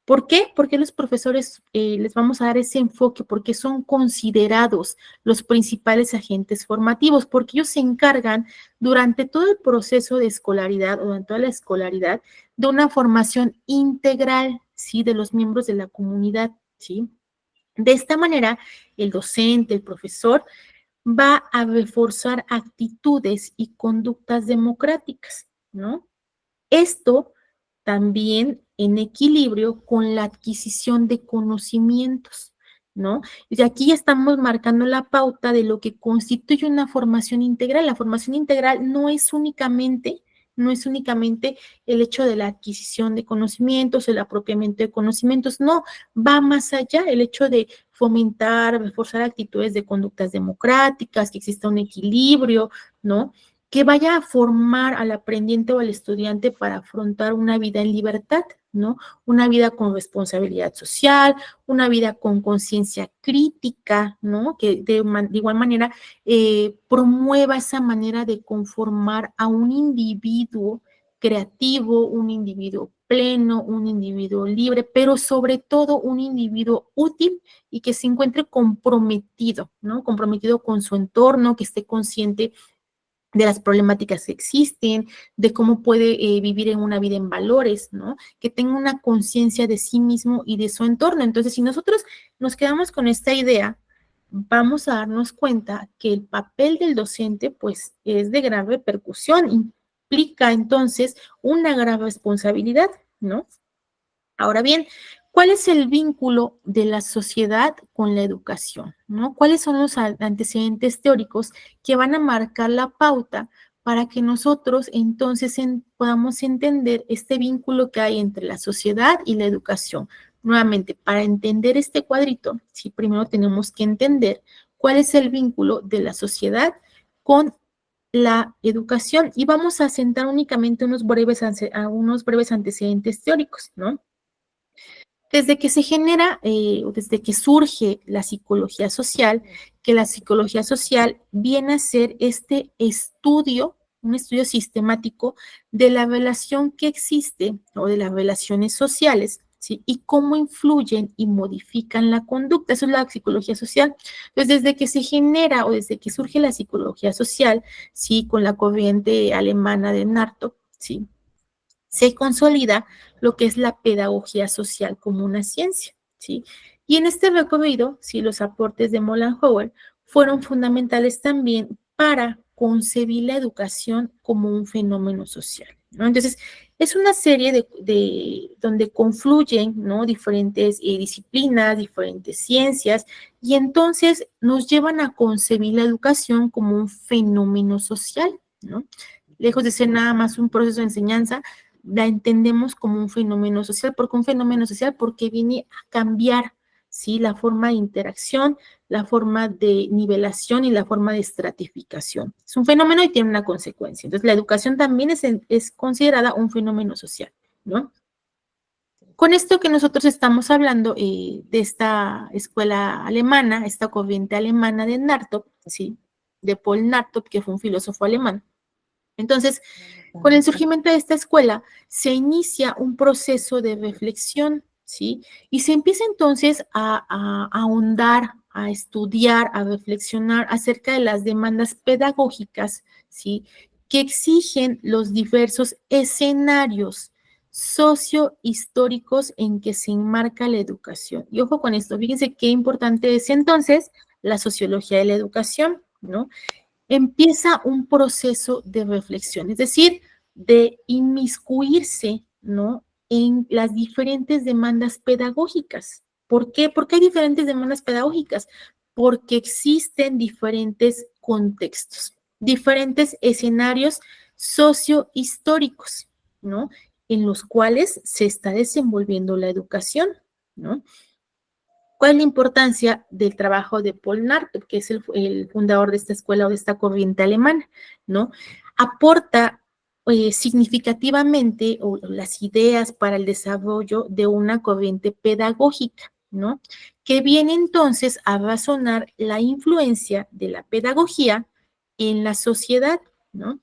¿Por qué? Porque los profesores les vamos a dar ese enfoque, porque son considerados los principales agentes formativos, porque ellos se encargan durante todo el proceso de escolaridad o durante toda la escolaridad de una formación integral, ¿sí? De los miembros de la comunidad, ¿sí? De esta manera, el docente, el profesor, va a reforzar actitudes y conductas democráticas, ¿no? Esto también en equilibrio con la adquisición de conocimientos, ¿no? Y aquí ya estamos marcando la pauta de lo que constituye una formación integral. La formación integral no es únicamente el hecho de la adquisición de conocimientos, el apropiamiento de conocimientos, no, va más allá, el hecho de fomentar, reforzar actitudes de conductas democráticas, que exista un equilibrio, ¿no? Que vaya a formar al aprendiente o al estudiante para afrontar una vida en libertad, ¿no? Una vida con responsabilidad social, una vida con conciencia crítica, ¿no? Que de igual manera promueva esa manera de conformar a un individuo creativo, un individuo pleno, un individuo libre, pero sobre todo un individuo útil y que se encuentre comprometido, ¿no? Comprometido con su entorno, que esté consciente de las problemáticas que existen, de cómo puede vivir en una vida en valores, ¿no? Que tenga una conciencia de sí mismo y de su entorno. Entonces, si nosotros nos quedamos con esta idea, vamos a darnos cuenta que el papel del docente, pues, es de gran repercusión, implica entonces una gran responsabilidad, ¿no? Ahora bien, ¿cuál es el vínculo de la sociedad con la educación? ¿No? ¿Cuáles son los antecedentes teóricos que van a marcar la pauta para que nosotros entonces podamos entender este vínculo que hay entre la sociedad y la educación? Nuevamente, para entender este cuadrito, sí, primero tenemos que entender cuál es el vínculo de la sociedad con la educación y vamos a sentar únicamente unos breves antecedentes teóricos, ¿no? Desde que se genera, desde que surge la psicología social, que la psicología social viene a ser este estudio, un estudio sistemático de la relación que existe o de las relaciones sociales, ¿sí? Y cómo influyen y modifican la conducta. Eso es la psicología social. Entonces, desde que se genera o desde que surge la psicología social, ¿sí? Con la corriente alemana de Narto, ¿sí? Se consolida lo que es la pedagogía social como una ciencia, ¿sí? Y en este recorrido, sí, los aportes de Mollenhauer fueron fundamentales también para concebir la educación como un fenómeno social, ¿no? Entonces, es una serie donde confluyen, ¿no? Diferentes disciplinas, diferentes ciencias, y entonces nos llevan a concebir la educación como un fenómeno social, ¿no? Lejos de ser nada más un proceso de enseñanza, la entendemos como un fenómeno social. ¿Por qué un fenómeno social? Porque viene a cambiar, ¿sí? La forma de interacción, la forma de nivelación y la forma de estratificación. Es un fenómeno y tiene una consecuencia. Entonces, la educación también es considerada un fenómeno social, ¿no? Con esto que nosotros estamos hablando de esta escuela alemana, esta corriente alemana de Nartop, ¿sí? De Paul Nartop, que fue un filósofo alemán. Entonces, con el surgimiento de esta escuela, se inicia un proceso de reflexión, ¿sí? Y se empieza entonces a ahondar, a estudiar, a reflexionar acerca de las demandas pedagógicas, ¿sí? Que exigen los diversos escenarios sociohistóricos en que se enmarca la educación. Y ojo con esto, fíjense qué importante es entonces la sociología de la educación, ¿no? Empieza un proceso de reflexión, es decir, de inmiscuirse, ¿no? En las diferentes demandas pedagógicas. ¿Por qué? Porque hay diferentes demandas pedagógicas, porque existen diferentes contextos, diferentes escenarios sociohistóricos, ¿no? En los cuales se está desenvolviendo la educación, ¿no? ¿Cuál es la importancia del trabajo de Paul Nartop, que es el fundador de esta escuela o de esta corriente alemana, ¿no? Aporta significativamente o las ideas para el desarrollo de una corriente pedagógica, ¿no? Que viene entonces a razonar la influencia de la pedagogía en la sociedad, ¿no?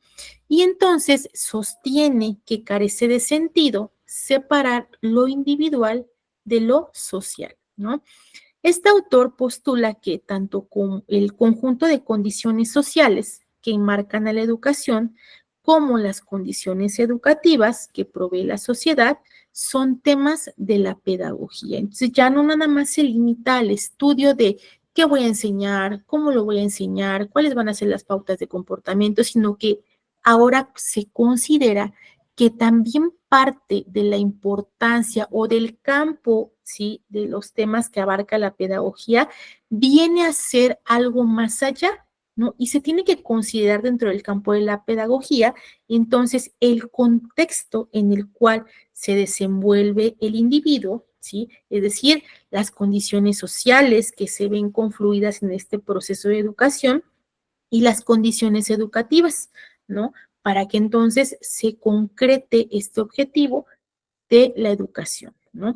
Y entonces sostiene que carece de sentido separar lo individual de lo social, ¿no? Este autor postula que tanto con el conjunto de condiciones sociales que enmarcan a la educación como las condiciones educativas que provee la sociedad son temas de la pedagogía. Entonces ya no nada más se limita al estudio de qué voy a enseñar, cómo lo voy a enseñar, cuáles van a ser las pautas de comportamiento, sino que ahora se considera que también parte de la importancia o del campo, ¿sí?, de los temas que abarca la pedagogía, viene a ser algo más allá, ¿no? Y se tiene que considerar dentro del campo de la pedagogía, entonces, el contexto en el cual se desenvuelve el individuo, ¿sí? Es decir, las condiciones sociales que se ven confluidas en este proceso de educación y las condiciones educativas, ¿no? Para que entonces se concrete este objetivo de la educación, ¿no?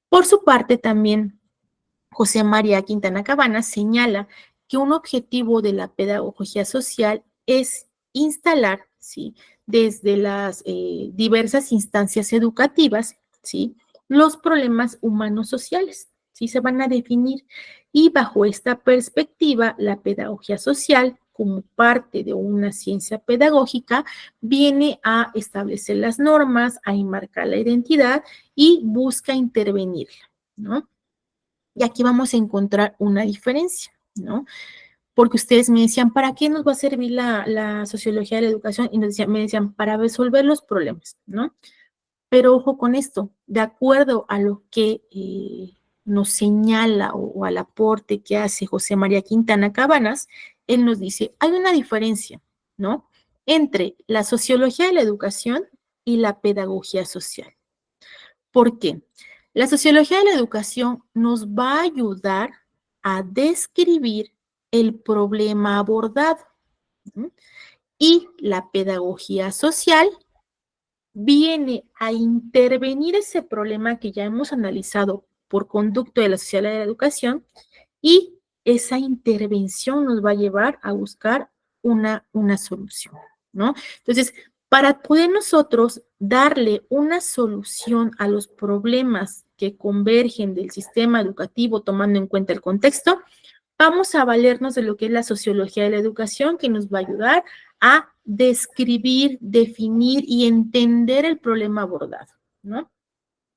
Por su parte, también José María Quintana Cabanas señala que un objetivo de la pedagogía social es instalar, ¿sí?, desde las diversas instancias educativas, ¿sí?, los problemas humanos sociales, ¿sí?, se van a definir, y bajo esta perspectiva, la pedagogía social, como parte de una ciencia pedagógica, viene a establecer las normas, a enmarcar la identidad y busca intervenirla, ¿no? Y aquí vamos a encontrar una diferencia, ¿no? Porque ustedes me decían, ¿para qué nos va a servir la sociología de la educación? Y me decían, para resolver los problemas, ¿no? Pero ojo con esto, de acuerdo a lo que nos señala o al aporte que hace José María Quintana Cabanas, él nos dice, hay una diferencia, ¿no?, entre la sociología de la educación y la pedagogía social. ¿Por qué? La sociología de la educación nos va a ayudar a describir el problema abordado, ¿no? Y la pedagogía social viene a intervenir ese problema que ya hemos analizado por conducto de la sociología de la educación, y esa intervención nos va a llevar a buscar una solución, ¿no? Entonces, para poder nosotros darle una solución a los problemas que convergen del sistema educativo tomando en cuenta el contexto, vamos a valernos de lo que es la sociología de la educación, que nos va a ayudar a describir, definir y entender el problema abordado, ¿no?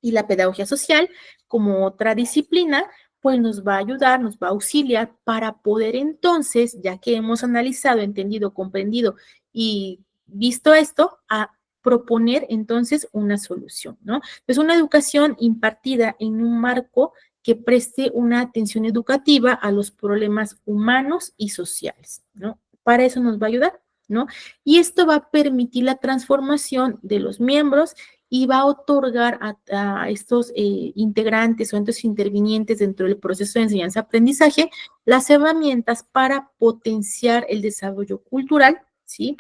Y la pedagogía social, como otra disciplina, pues nos va a ayudar, nos va a auxiliar para poder entonces, ya que hemos analizado, entendido, comprendido y visto esto, a proponer entonces una solución, ¿no? Pues una educación impartida en un marco que preste una atención educativa a los problemas humanos y sociales, ¿no? Para eso nos va a ayudar, ¿no? Y esto va a permitir la transformación de los miembros y va a otorgar a estos integrantes o a estos intervinientes dentro del proceso de enseñanza-aprendizaje las herramientas para potenciar el desarrollo cultural, ¿sí?,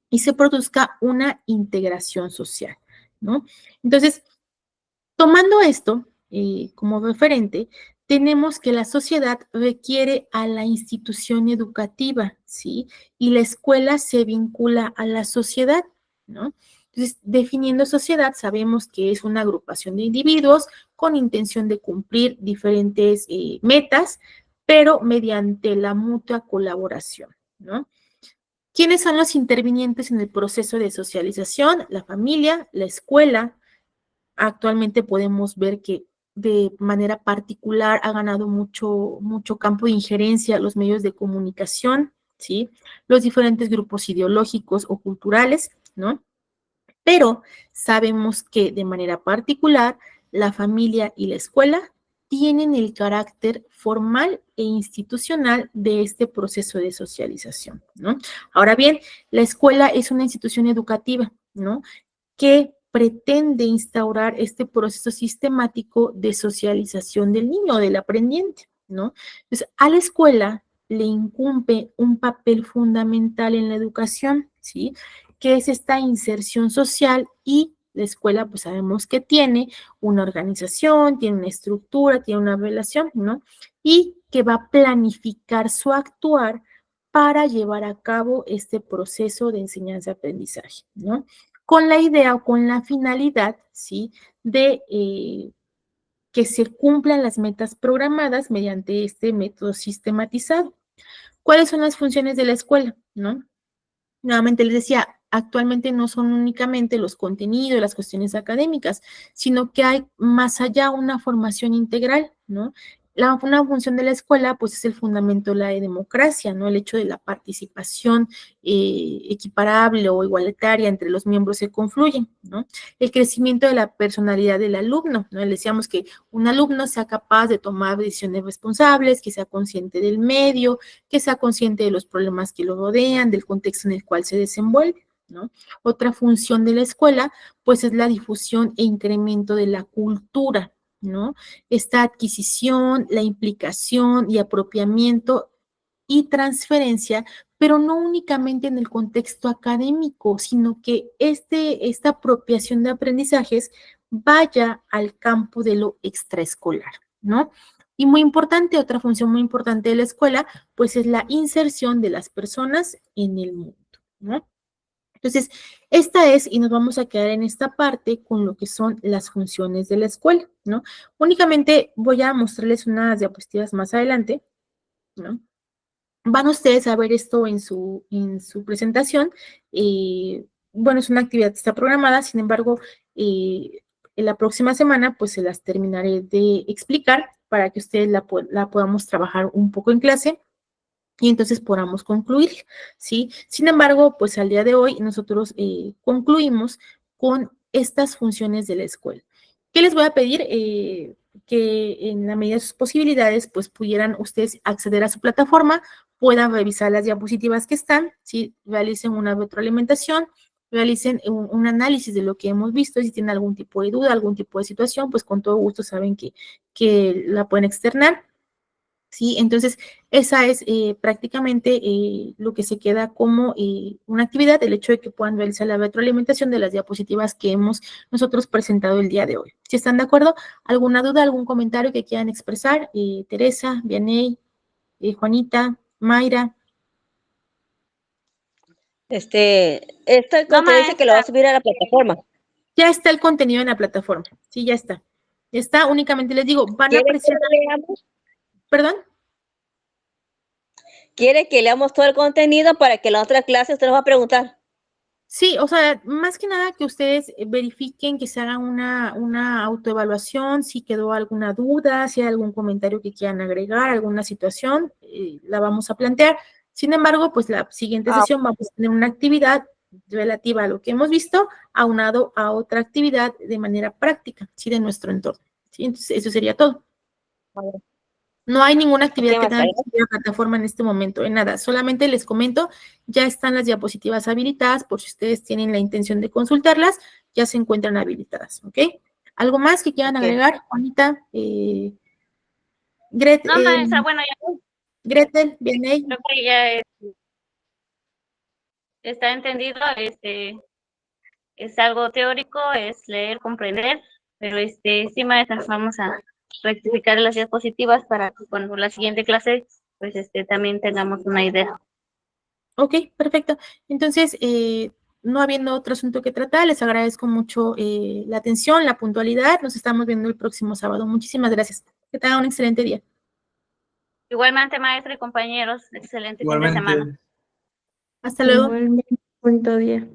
y se produzca una integración social, ¿no? Entonces, tomando esto como referente, tenemos que la sociedad requiere a la institución educativa, ¿sí? Y la escuela se vincula a la sociedad, ¿no? Entonces, definiendo sociedad, sabemos que es una agrupación de individuos con intención de cumplir diferentes metas, pero mediante la mutua colaboración, ¿no? ¿Quiénes son los intervinientes en el proceso de socialización? La familia, la escuela. Actualmente podemos ver que de manera particular ha ganado mucho campo de injerencia los medios de comunicación, ¿sí?, los diferentes grupos ideológicos o culturales, ¿no? Pero sabemos que de manera particular la familia y la escuela tienen el carácter formal e institucional de este proceso de socialización, ¿no? Ahora bien, la escuela es una institución educativa, ¿no?, que pretende instaurar este proceso sistemático de socialización del niño o del aprendiente, ¿no? Entonces, a la escuela le incumbe un papel fundamental en la educación, ¿sí? ¿Qué es esta inserción social? Y la escuela, pues sabemos que tiene una organización, tiene una estructura, tiene una relación, ¿no? Y que va a planificar su actuar para llevar a cabo este proceso de enseñanza-aprendizaje, ¿no? Con la idea o con la finalidad, ¿sí? De que se cumplan las metas programadas mediante este método sistematizado. ¿Cuáles son las funciones de la escuela? ¿No? Nuevamente les decía, actualmente no son únicamente los contenidos, las cuestiones académicas, sino que hay más allá una formación integral, ¿no? Una función de la escuela, pues es el fundamento de la democracia, ¿no? El hecho de la participación equiparable o igualitaria entre los miembros que confluyen, ¿no? El crecimiento de la personalidad del alumno, ¿no? Le decíamos que un alumno sea capaz de tomar decisiones responsables, que sea consciente del medio, que sea consciente de los problemas que lo rodean, del contexto en el cual se desenvuelve, ¿no? Otra función de la escuela, pues es la difusión e incremento de la cultura, ¿no? Esta adquisición, la implicación y apropiamiento y transferencia, pero no únicamente en el contexto académico, sino que esta apropiación de aprendizajes vaya al campo de lo extraescolar, ¿no? Y muy importante, otra función muy importante de la escuela, pues es la inserción de las personas en el mundo, ¿no? Entonces, esta es, y nos vamos a quedar en esta parte con lo que son las funciones de la escuela, ¿no? Únicamente voy a mostrarles unas diapositivas más adelante, ¿no? Van ustedes a ver esto en su presentación. Bueno, es una actividad que está programada, sin embargo, en la próxima semana, pues se las terminaré de explicar para que ustedes la podamos trabajar un poco en clase y entonces podamos concluir, ¿sí? Sin embargo, pues al día de hoy nosotros concluimos con estas funciones de la escuela. ¿Qué les voy a pedir? Que en la medida de sus posibilidades, pues pudieran ustedes acceder a su plataforma, puedan revisar las diapositivas que están, ¿sí? Realicen una retroalimentación, realicen un análisis de lo que hemos visto, si tienen algún tipo de duda, algún tipo de situación, pues con todo gusto saben que la pueden externar. ¿Sí? Entonces, esa es prácticamente lo que se queda como una actividad, el hecho de que puedan realizar la retroalimentación de las diapositivas que hemos nosotros presentado el día de hoy. Si están de acuerdo, ¿alguna duda, algún comentario que quieran expresar? Teresa, Vianey, Juanita, Mayra. Esto No, te dice que lo va a maestra. subir a la plataforma. Ya está el contenido en la plataforma. Sí, ya está. Está, únicamente les digo, van a ¿Quiere que presentar. leamos? ¿Perdón? ¿Quiere que leamos todo el contenido para que en la otra clase usted nos va a preguntar? Sí, o sea, más que nada que ustedes verifiquen, que se hagan una autoevaluación, si quedó alguna duda, si hay algún comentario que quieran agregar, alguna situación, la vamos a plantear. Sin embargo, pues la siguiente sesión vamos a tener una actividad relativa a lo que hemos visto, aunado a otra actividad de manera práctica, ¿sí? De nuestro entorno, ¿sí? Entonces, eso sería todo. No hay ninguna actividad que tenga que subir a la plataforma en este momento, en nada. Solamente les comento, ya están las diapositivas habilitadas, por si ustedes tienen la intención de consultarlas, ya se encuentran habilitadas, ¿ok? ¿Algo más que quieran agregar, Juanita? No, maestra, bueno, ya Gretel, Vianey. creo que ya está entendido, es algo teórico, es leer, comprender, pero sí, maestra, vamos a rectificar las diapositivas para que cuando la siguiente clase, pues también tengamos una idea. Ok, perfecto. Entonces, no habiendo otro asunto que tratar, les agradezco mucho la atención, la puntualidad. Nos estamos viendo el próximo sábado. Muchísimas gracias. Que tengan un excelente día. Igualmente, maestra y compañeros, excelente fin de Igualmente. semana. Hasta luego. Igualmente, bonito día.